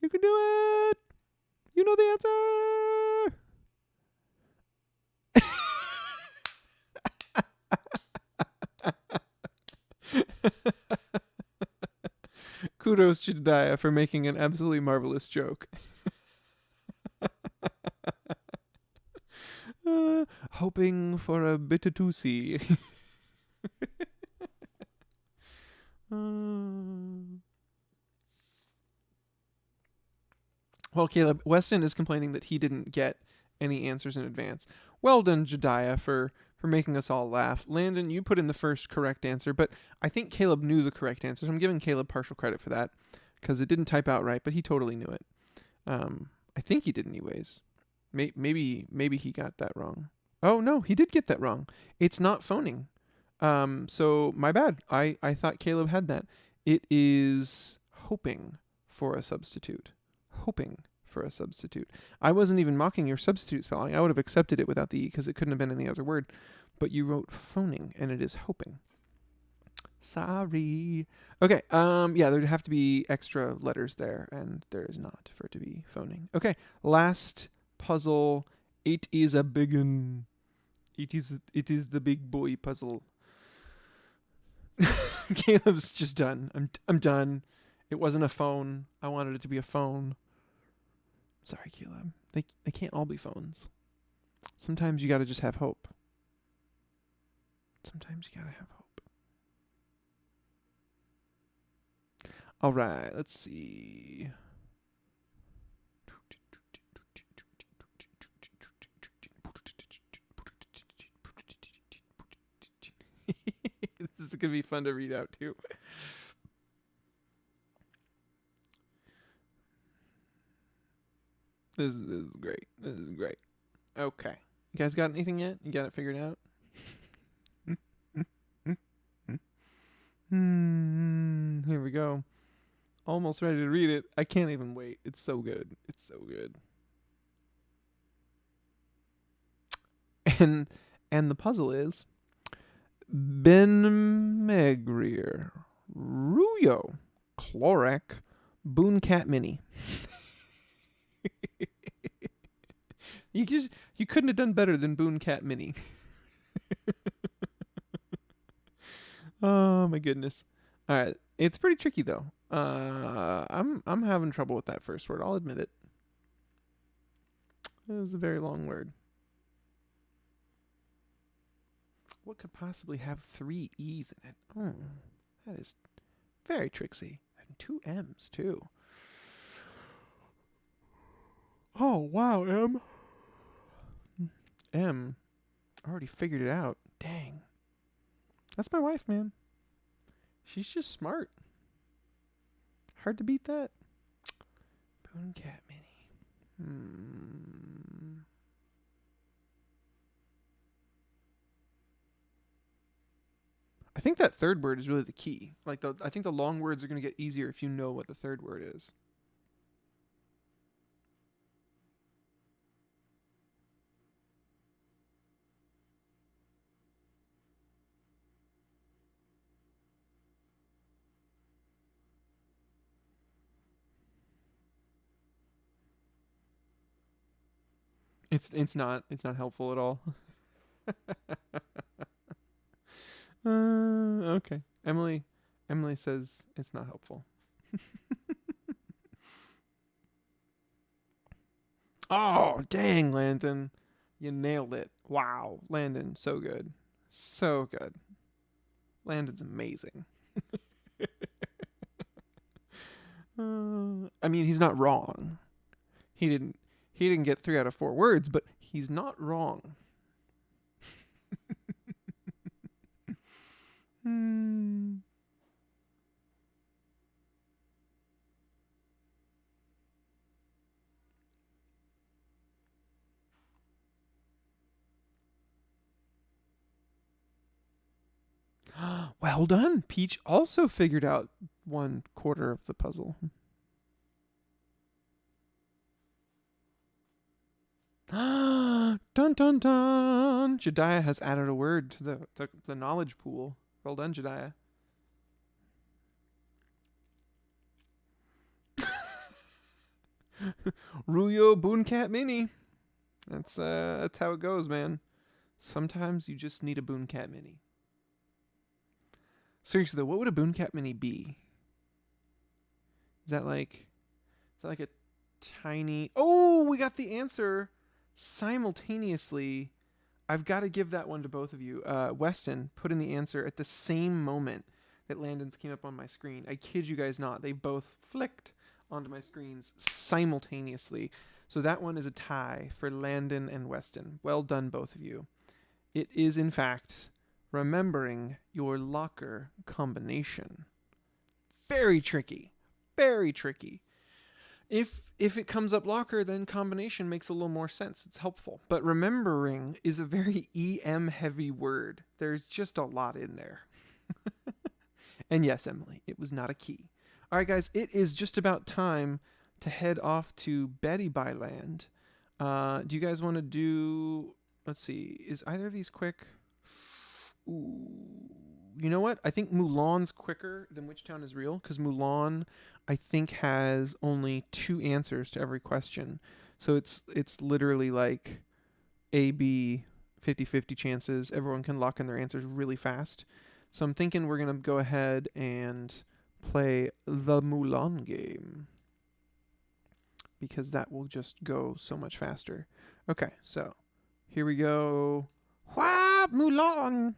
You can do it. You know the answer. Kudos to Jediah for making an absolutely marvelous joke. Hoping for a bitatusi. Well, Caleb, Weston is complaining that he didn't get any answers in advance. Well done, Jediah, for making us all laugh. Landon, you put in the first correct answer, but I think Caleb knew the correct answer, so I'm giving Caleb partial credit for that, because it didn't type out right, but he totally knew it. I think he did anyways. Maybe he got that wrong. Oh, no, he did get that wrong. It's not phoning. So my bad. I thought Caleb had that. It is hoping for a substitute. Hoping for a substitute. I wasn't even mocking your substitute spelling. I would have accepted it without the E because it couldn't have been any other word. But you wrote phoning, and it is hoping. Sorry. Okay. Yeah, there'd have to be extra letters there, and there is not for it to be phoning. Okay. Last puzzle. It is a big one. It is the big boy puzzle. Caleb's just done. I'm done. It wasn't a phone. I wanted it to be a phone. Sorry, Caleb. They can't all be phones. Sometimes you gotta just have hope. Sometimes you gotta have hope. All right, let's see. This is gonna be fun to read out too. This is great. This is great. Okay. You guys got anything yet? You got it figured out? Here we go. Almost ready to read it. I can't even wait. It's so good. It's so good. And the puzzle is Ben Megrier, Ruyo, Chlorek, Boon Cat Mini. You couldn't have done better than Boon Cat Mini. Oh my goodness. All right, it's pretty tricky though. I'm having trouble with that first word. I'll admit it. It was a very long word. What could possibly have 3 E's in it? Oh, that is very tricksy. And 2 M's too. Oh wow, M. I already figured it out. Dang. That's my wife, man. She's just smart. Hard to beat that. Boon Cat Mini. I think that third word is really the key. I think the long words are going to get easier if you know what the third word is. It's not helpful at all. Okay. Emily says it's not helpful. Oh, dang, Landon. You nailed it. Wow. Landon, so good. So good. Landon's amazing. I mean, he's not wrong. He didn't get 3 out of 4 words, but he's not wrong. Hmm. Well done. Peach also figured out 1/4 of the puzzle. Dun dun dun. Jediah has added a word to the knowledge pool. Well done, Jediah. Ruyo Booncat Mini. That's how it goes, man. Sometimes you just need a Booncat Mini. Seriously though, what would a Booncat Mini be? Is that like a tiny... Oh, we got the answer simultaneously. I've got to give that one to both of you. Weston put in the answer at the same moment that Landon's came up on my screen. I kid you guys not. They both flicked onto my screens simultaneously. So that one is a tie for Landon and Weston. Well done, both of you. It is, in fact, remembering your locker combination. Very tricky. Very tricky. If it comes up locker, then combination makes a little more sense. It's helpful. But remembering is a very EM heavy word. There's just a lot in there. And yes, Emily, it was not a key. All right, guys, it is just about time to head off to Betty by Land. Do you guys want to do... Let's see. Is either of these quick? Ooh. You know what? I think Mulan's quicker than Which Town is Real, because Mulan, I think, has only 2 answers to every question. So it's literally like A, B, 50-50 chances. Everyone can lock in their answers really fast. So I'm thinking we're going to go ahead and play the Mulan game, because that will just go so much faster. Okay, so here we go. Hua Mulan!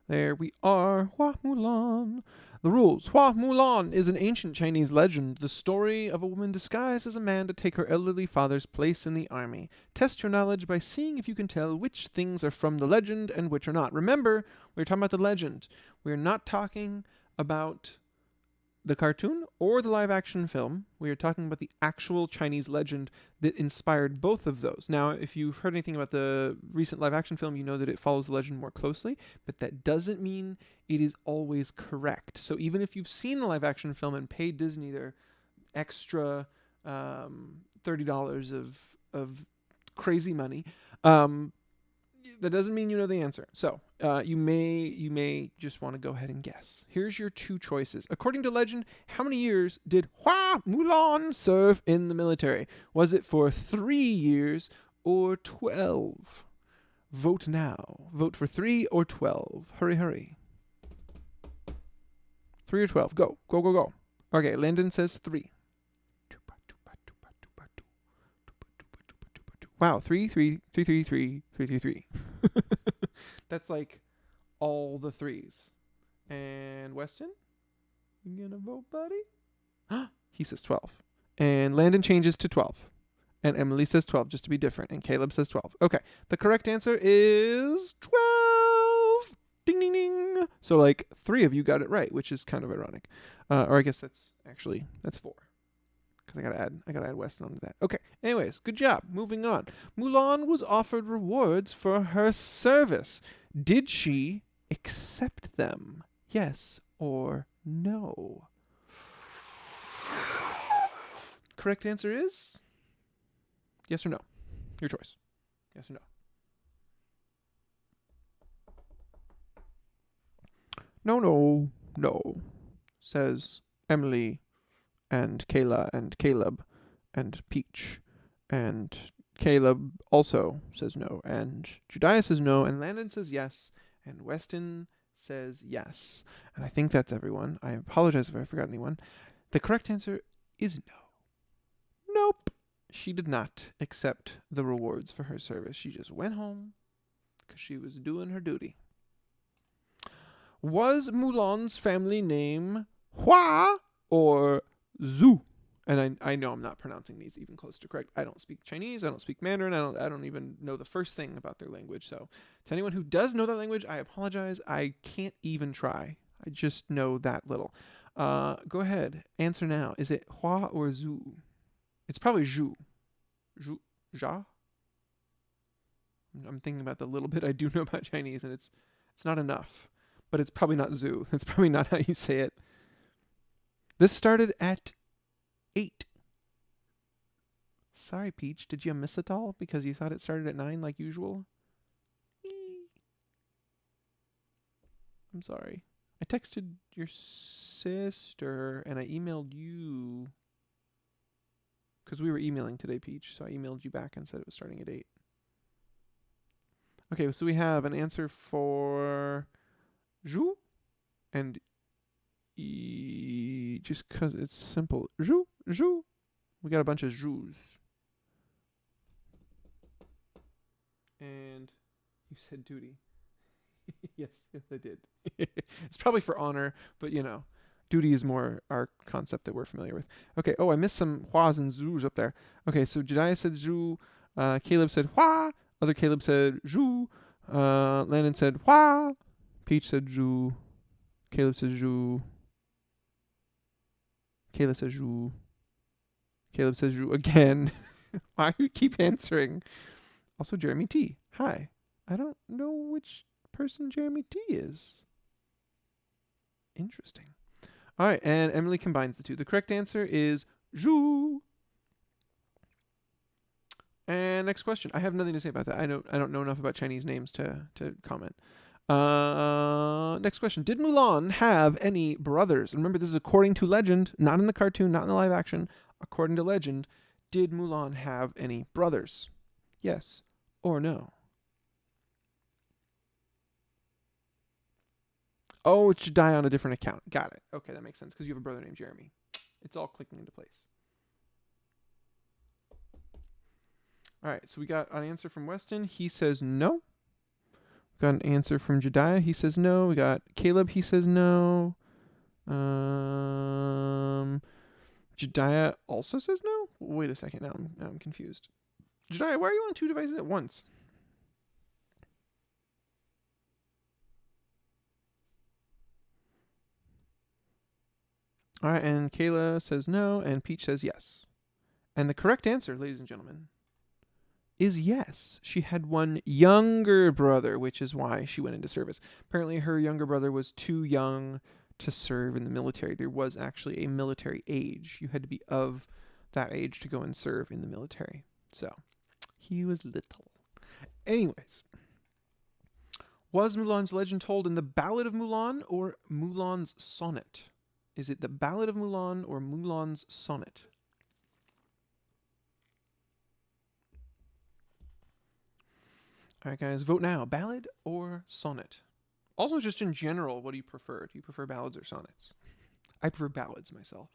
There we are, Hua Mulan. The rules. Hua Mulan is an ancient Chinese legend, the story of a woman disguised as a man to take her elderly father's place in the army. Test your knowledge by seeing if you can tell which things are from the legend and which are not. Remember, we're talking about the legend. We're not talking about the cartoon or the live action film. We are talking about the actual Chinese legend that inspired both of those. Now, if you've heard anything about the recent live action film, you know that it follows the legend more closely, but that doesn't mean it is always correct. So even if you've seen the live action film and paid Disney their extra $30 of crazy money, that doesn't mean you know the answer. So you may just want to go ahead and guess. Here's your 2 choices. According to legend, how many years did Hua Mulan serve in the military? Was it for 3 years or 12? Vote now. Vote for 3 or 12. Hurry, hurry. 3 or 12. Go, go, go, go. Okay, Landon says 3. Wow, 3, 3, 3, 3, 3, 3, 3, 3. That's like all the 3s. And Weston, you gonna vote, buddy? He says 12. And Landon changes to 12. And Emily says 12, just to be different. And Caleb says 12. Okay, the correct answer is 12. Ding, ding, ding. So like 3 of you got it right, which is kind of ironic. Or I guess that's 4. Because I gotta add Weston onto that. Okay. Anyways, good job. Moving on. Mulan was offered rewards for her service. Did she accept them? Yes or no? Correct answer is yes or no. Your choice. Yes or no. No, no, no, says Emily and Kayla and Caleb and Peach. And Caleb also says no. And Jediah says no. And Landon says yes. And Weston says yes. And I think that's everyone. I apologize if I forgot anyone. The correct answer is no. Nope. She did not accept the rewards for her service. She just went home because she was doing her duty. Was Mulan's family name Hua or Zhu? And I know I'm not pronouncing these even close to correct. I don't speak Chinese. I don't speak Mandarin. I don't even know the first thing about their language. So to anyone who does know that language, I apologize. I can't even try. I just know that little. Go ahead. Answer now. Is it Hua or Zhu? It's probably Zhu. Zhu? Jia? I'm thinking about the little bit I do know about Chinese, and it's not enough. But it's probably not Zhu. That's probably not how you say it. This started at 8. Sorry, Peach. Did you miss it all because you thought it started at 9 like usual? I'm sorry. I texted your sister and I emailed you because we were emailing today, Peach. So I emailed you back and said it was starting at 8. Okay, so we have an answer for Zhu and just because it's simple. Zhu, Zhu. We got a bunch of Zhus. And you said duty. Yes, I did. It's probably for honor, but you know, duty is more our concept that we're familiar with. Okay, I missed some Huas and Zhus up there. Okay, so Jediah said Zhu. Caleb said Hua. Other Caleb said Zhu. Landon said Hua. Peach said Zhu. Caleb said Zhu. Caleb says Zhu. Caleb says Zhu again. Why do you keep answering? Also, Jeremy T. Hi. I don't know which person Jeremy T is. Interesting. All right, and Emily combines the two. The correct answer is Zhu. And next question. I have nothing to say about that. I don't know enough about Chinese names to comment. Next question. Did Mulan have any brothers? And remember, this is according to legend, not in the cartoon, not in the live action. According to legend, did Mulan have any brothers? Yes or no? Oh, it should die on a different account. Got it. Okay, that makes sense because you have a brother named Jeremy. It's all clicking into place. All right, so we got an answer from Weston. He says no. We got an answer from Jediah. He says no. We got Caleb. He says no. Jediah also says no. Wait a second. Now I'm confused. Jediah, why are you on 2 devices at once? All right, and Kayla says no, and Peach says yes. And the correct answer, ladies and gentlemen, is yes. She had one younger brother, which is why she went into service. Apparently, her younger brother was too young to serve in the military. There was actually a military age. You had to be of that age to go and serve in the military. So, he was little. Anyways, was Mulan's legend told in the Ballad of Mulan or Mulan's Sonnet? Is it the Ballad of Mulan or Mulan's Sonnet? All right, guys, vote now. Ballad or sonnet? Also, just in general, what do you prefer? Do you prefer ballads or sonnets? I prefer ballads myself.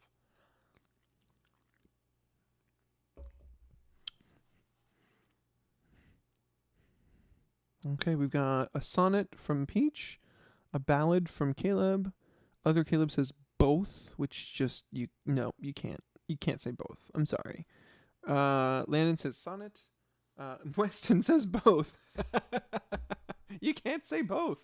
Okay, we've got a sonnet from Peach, a ballad from Caleb. Other Caleb says both, which just you can't. You can't say both. I'm sorry. Landon says sonnet. Weston says both. You can't say both.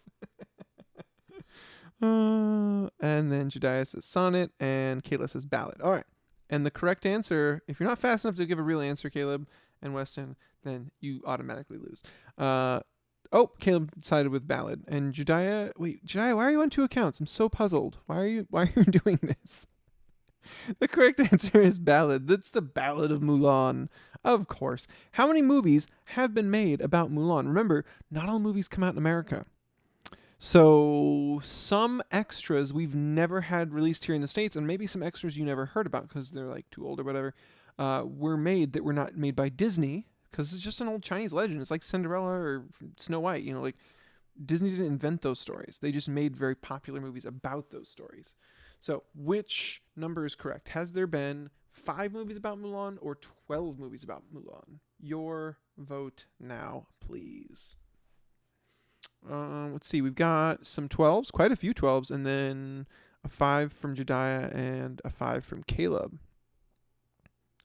And then Jediah says sonnet, and Kayla says ballad. All right. And the correct answer, if you're not fast enough to give a real answer, Caleb and Weston, then you automatically lose. Caleb sided with ballad. And Jediah, why are you on 2 accounts? I'm so puzzled. Why are you doing this? The correct answer is ballad. That's the Ballad of Mulan. Of course. How many movies have been made about Mulan? Remember, not all movies come out in America. So some extras we've never had released here in the States, and maybe some extras you never heard about because they're like too old or whatever, were made that were not made by Disney because it's just an old Chinese legend. It's like Cinderella or Snow White. Like Disney didn't invent those stories. They just made very popular movies about those stories. So which number is correct? Has there been 5 movies about Mulan or 12 movies about Mulan? Your vote now, please. Let's see. We've got some 12s, quite a few 12s, and then a 5 from Jediah and a 5 from Caleb.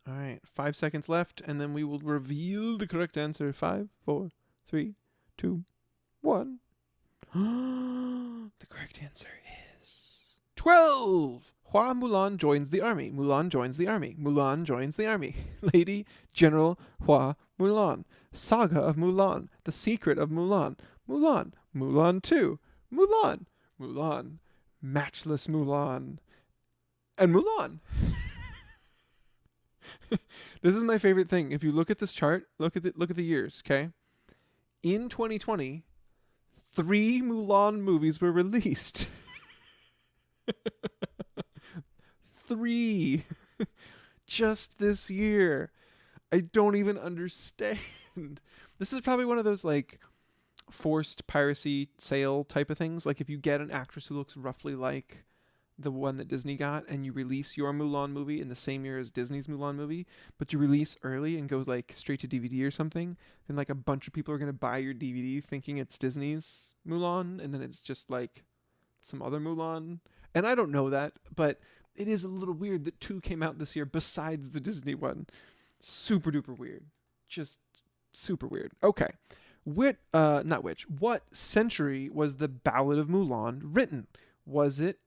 All right, 5 seconds left, and then we will reveal the correct answer. 5, 4, 3, 2, 1. The correct answer is 12. Hua Mulan joins the army. Mulan joins the army. Mulan joins the army. Lady General Hua Mulan. Saga of Mulan. The Secret of Mulan. Mulan. Mulan 2. Mulan. Mulan. Matchless Mulan. And Mulan. This is my favorite thing. If you look at this chart, look at the years, okay? In 2020, 3 Mulan movies were released. 3 just this year. I don't even understand. This is probably one of those like forced piracy sale type of things. Like if you get an actress who looks roughly like the one that Disney got and you release your Mulan movie in the same year as Disney's Mulan movie, but you release early and go like straight to DVD or something, then like a bunch of people are going to buy your DVD thinking it's Disney's Mulan, and then it's just like some other Mulan. And I don't know that, but it is a little weird that 2 came out this year besides the Disney one. Super duper weird. Just super weird. Okay. What century was the Ballad of Mulan written? Was it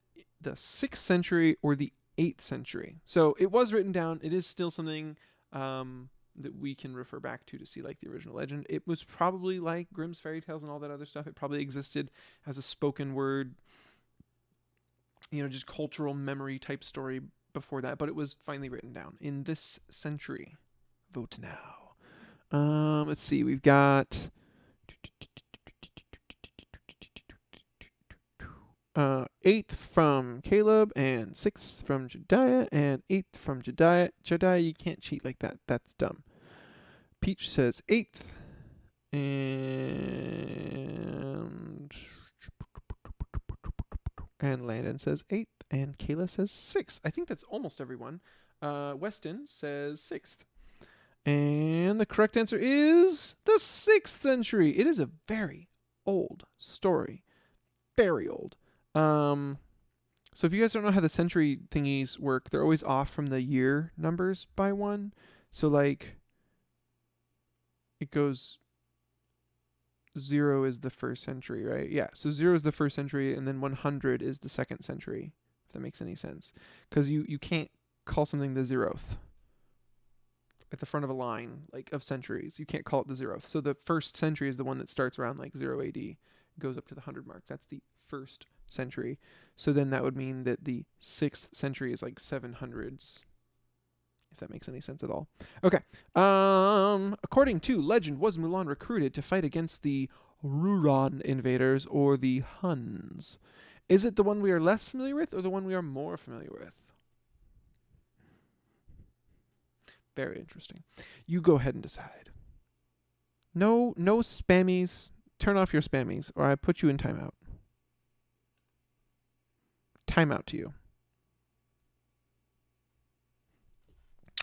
the 6th century or the 8th century? So it was written down. It is still something that we can refer back to see like the original legend. It was probably like Grimm's fairy tales and all that other stuff. It probably existed as a spoken word, just cultural memory type story before that, but it was finally written down in this century. Vote now. Let's see. We've got 8th from Caleb and 6th from Jediah and 8th from Jediah. Jediah, you can't cheat like that. That's dumb. Peach says 8th and Landon says 8th and Kayla says 6th. I think that's almost everyone. Weston says 6th. And the correct answer is the 6th century. It is a very old story. Very old. So if you guys don't know how the century thingies work, they're always off from the year numbers by 1. So like it goes 0 is the 1st century, right? Yeah. So 0 is the 1st century and then 100 is the 2nd century, if that makes any sense. Because you can't call something the 0th at the front of a line like of centuries. You can't call it the 0th. So the 1st century is the one that starts around like 0 AD, goes up to the 100 mark. That's the 1st century. So then that would mean that the 6th century is like 700s, if that makes any sense at all. Okay. According to legend, was Mulan recruited to fight against the Ruran invaders or the Huns? Is it the one we are less familiar with or the one we are more familiar with? Very interesting. You go ahead and decide. No spammies. Turn off your spammies or I put you in timeout. Timeout to you.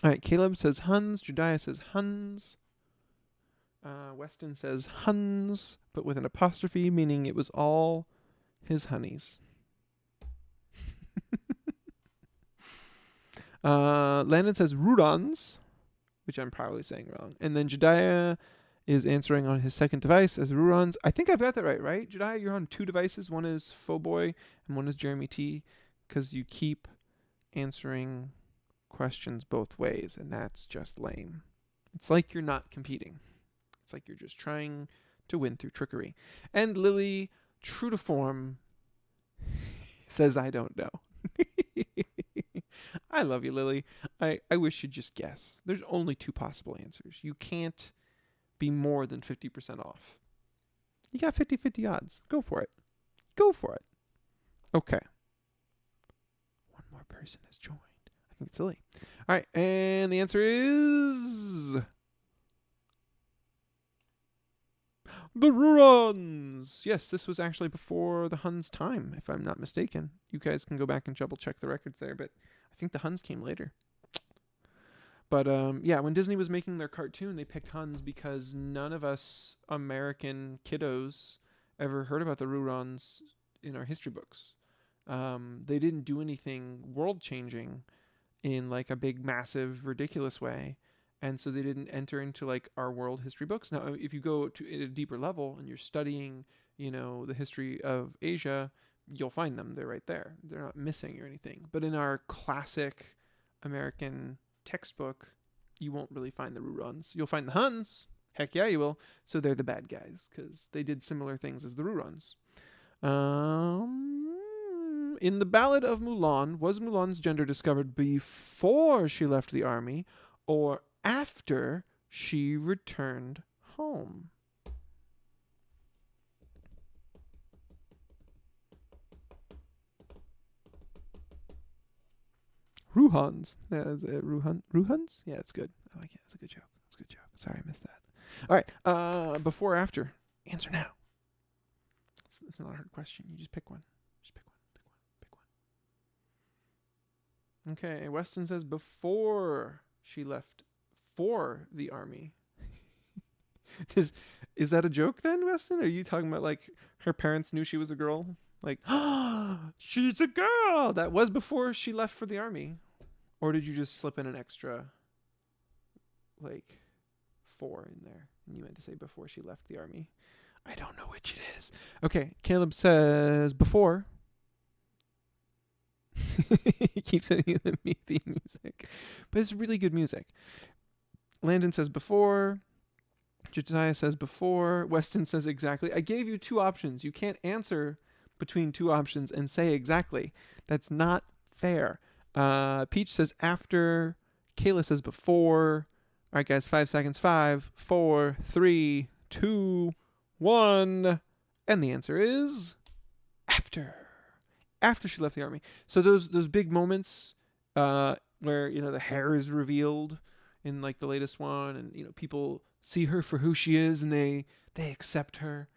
All right, Caleb says Huns. Jediah says Huns. Weston says Huns, but with an apostrophe, meaning it was all his honeys. Landon says Rudons, which I'm probably saying wrong. And then Jediah is answering on his second device as Rurons. I think I've got that right? Jediah, you're on 2 devices. One is Foboy and one is Jeremy T, because you keep answering questions both ways, and that's just lame. It's like you're not competing. It's like you're just trying to win through trickery. And Lily, true to form, says, I don't know. I love you, Lily. I wish you'd just guess. There's only 2 possible answers. You can't be more than 50% off. You got 50-50 odds. Go for it. Go for it. Okay. One more person has joined. I think it's Lily. All right, and the answer is the Rurons. Yes, this was actually before the Huns' time, if I'm not mistaken. You guys can go back and double check the records there, but I think the Huns came later. But yeah, when Disney was making their cartoon, they picked Huns because none of us American kiddos ever heard about the Rurons in our history books. They didn't do anything world changing in like a big, massive, ridiculous way. And so they didn't enter into like our world history books. Now, if you go to at a deeper level and you're studying, the history of Asia, you'll find them. They're right there. They're not missing or anything. But in our classic American textbook, you won't really find the Rurons. You'll find the Huns. Heck yeah, you will. So they're the bad guys because they did similar things as the Rurons. In the Ballad of Mulan, was Mulan's gender discovered before she left the army or after she returned home? Ruhans. Yeah, is it Ruhans? Yeah, it's good. I like it. It's a good joke. It's a good joke. Sorry, I missed that. All right. Before or after? Answer now. It's not a hard question. You just pick one. Just pick one. Pick one. Pick one. Okay. Weston says before she left for the army. Is that a joke then, Weston? Are you talking about like her parents knew she was a girl? Like, she's a girl. That was before she left for the army. Or did you just slip in an extra, like, 4 in there? And you meant to say before she left the army. I don't know which it is. Okay, Caleb says before. He keeps sending the theme music. But it's really good music. Landon says before. Jediah says before. Weston says exactly. I gave you 2 options. You can't answer between 2 options and say exactly. That's not fair. Peach says after. Kayla says before. All right, guys, 5 seconds. 5, 4, 3, 2, 1. And the answer is after. After she left the army. So those big moments where, the hair is revealed in like the latest one and, people see her for who she is and they accept her.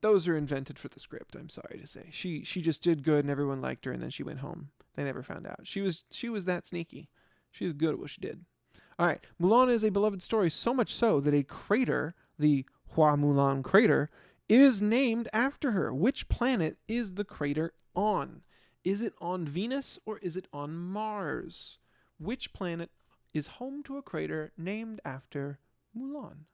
Those are invented for the script, I'm sorry to say. She just did good and everyone liked her and then she went home. They never found out. She was that sneaky. She was good at what she did. All right. Mulan is a beloved story, so much so that a crater, the Hua Mulan crater, is named after her. Which planet is the crater on? Is it on Venus or is it on Mars? Which planet is home to a crater named after Mulan?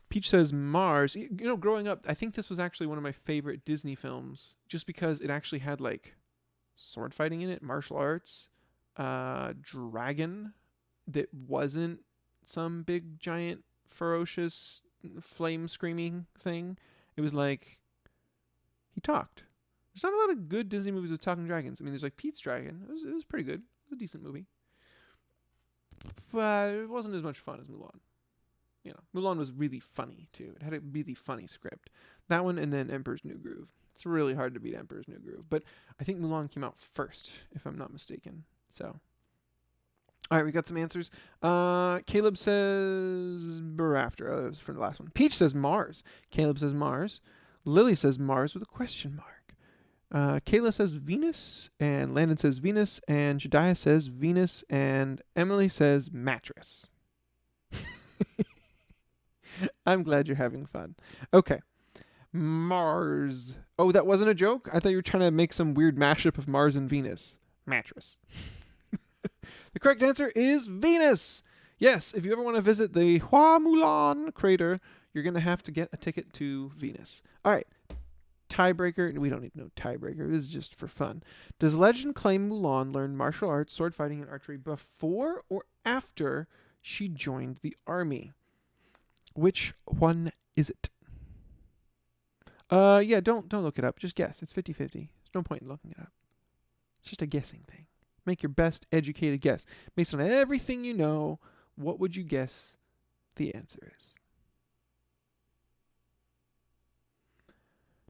Peach says Mars. Growing up, I think this was actually one of my favorite Disney films just because it actually had like sword fighting in it, martial arts, dragon that wasn't some big giant ferocious flame screaming thing. It was like he talked. There's not a lot of good Disney movies with talking dragons. I mean, there's like Pete's Dragon. It was pretty good. It was a decent movie. But it wasn't as much fun as Mulan. Mulan was really funny, too. It had a really funny script. That one and then Emperor's New Groove. It's really hard to beat Emperor's New Groove. But I think Mulan came out first, if I'm not mistaken. So, all right, we got some answers. Caleb says after. Oh, that was from the last one. Peach says Mars. Caleb says Mars. Lily says Mars with a question mark. Kayla says Venus. And Landon says Venus. And Jediah says Venus. And Emily says mattress. I'm glad you're having fun. Okay. Mars. Oh, that wasn't a joke? I thought you were trying to make some weird mashup of Mars and Venus. Mattress. The correct answer is Venus. Yes, if you ever want to visit the Hua Mulan crater, you're going to have to get a ticket to Venus. All right. Tiebreaker. We don't need no tiebreaker. This is just for fun. Does legend claim Mulan learned martial arts, sword fighting, and archery before or after she joined the army? Which one is it? Yeah, don't look it up. Just guess. It's 50-50. There's no point in looking it up. It's just a guessing thing. Make your best educated guess. Based on everything you know, what would you guess the answer is?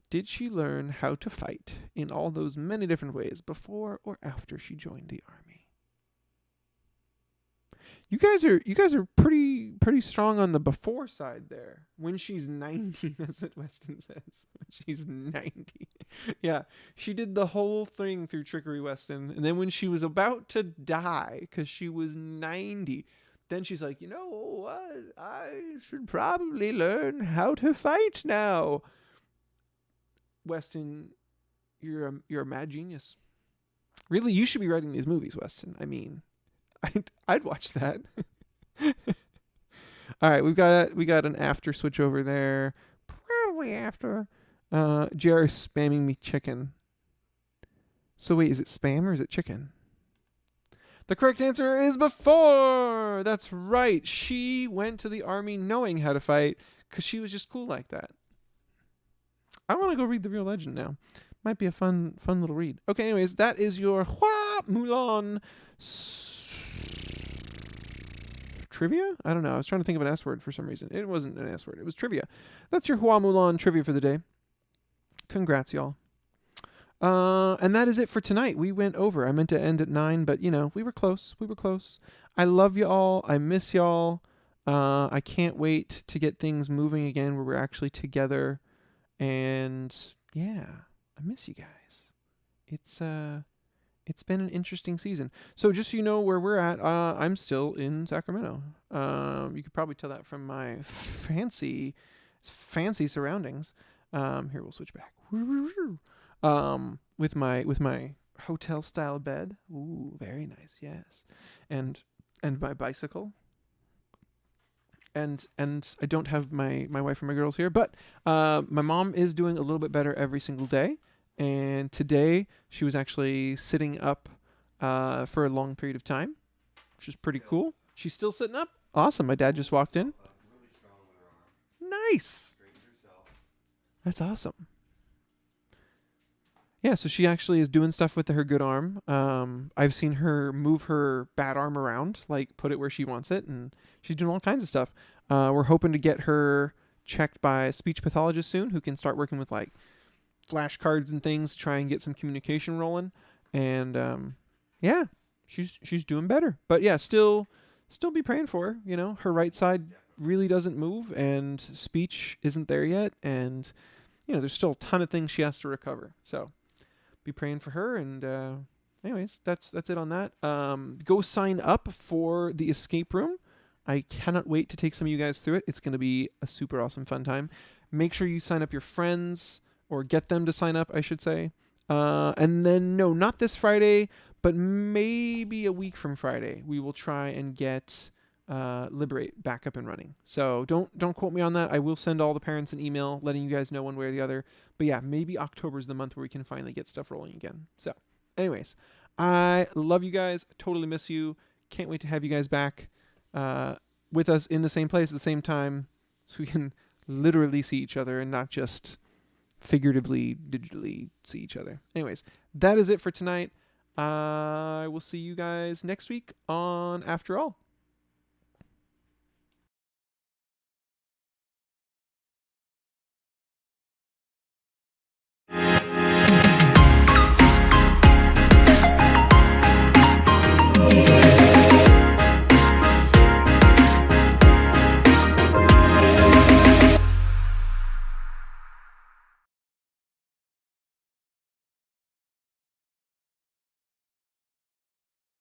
Did she learn how to fight in all those many different ways before or after she joined the army? You guys are pretty strong on the before side there. When she's 90, that's what Weston says. When she's 90. Yeah, she did the whole thing through trickery, Weston. And then when she was about to die, because she was 90, then she's like, you know what? I should probably learn how to fight now. Weston, you're a mad genius. Really, you should be writing these movies, Weston. I mean, I'd watch that. All right, we got an after switch over there. Probably after. JR is spamming me chicken. So wait, is it spam or is it chicken? The correct answer is before. That's right. She went to the army knowing how to fight because she was just cool like that. I want to go read The Real Legend now. Might be a fun little read. Okay, anyways, that is your Hua Mulan trivia? I don't know. I was trying to think of an S word for some reason. It wasn't an S word. It was trivia. That's your Hua Mulan trivia for the day. Congrats, y'all. And that is it for tonight. We went over. I meant to end at 9, but, we were close. We were close. I love y'all. I miss y'all. I can't wait to get things moving again where we're actually together. And, yeah, I miss you guys. It's been an interesting season. So just so you know where we're at, I'm still in Sacramento. You could probably tell that from my fancy surroundings. Here, we'll switch back. With my hotel style bed. Ooh, very nice. Yes. And my bicycle. And I don't have my wife and my girls here, but my mom is doing a little bit better every single day. And today she was actually sitting up for a long period of time, which is pretty cool. She's still sitting up. Awesome. My dad just walked in. Nice. That's awesome. Yeah, so she actually is doing stuff with her good arm. I've seen her move her bad arm around, like put it where she wants it, and she's doing all kinds of stuff. We're hoping to get her checked by a speech pathologist soon who can start working with like flashcards and things to try and get some communication rolling. And yeah, she's doing better. But yeah, still be praying for her. Her right side really doesn't move and speech isn't there yet, and there's still a ton of things she has to recover. So be praying for her. And anyways, that's it on that. Go sign up for the escape room. I cannot wait to take some of you guys through it. It's going to be a super awesome fun time. Make sure you sign up your friends, or get them to sign up, I should say. And then, no, not this Friday, but maybe a week from Friday, we will try and get Liberate back up and running. So don't quote me on that. I will send all the parents an email letting you guys know one way or the other. But yeah, maybe October is the month where we can finally get stuff rolling again. So anyways, I love you guys. Totally miss you. Can't wait to have you guys back with us in the same place at the same time, so we can literally see each other and not just figuratively, digitally see each other. Anyways, that is it for tonight. I will see you guys next week on After All.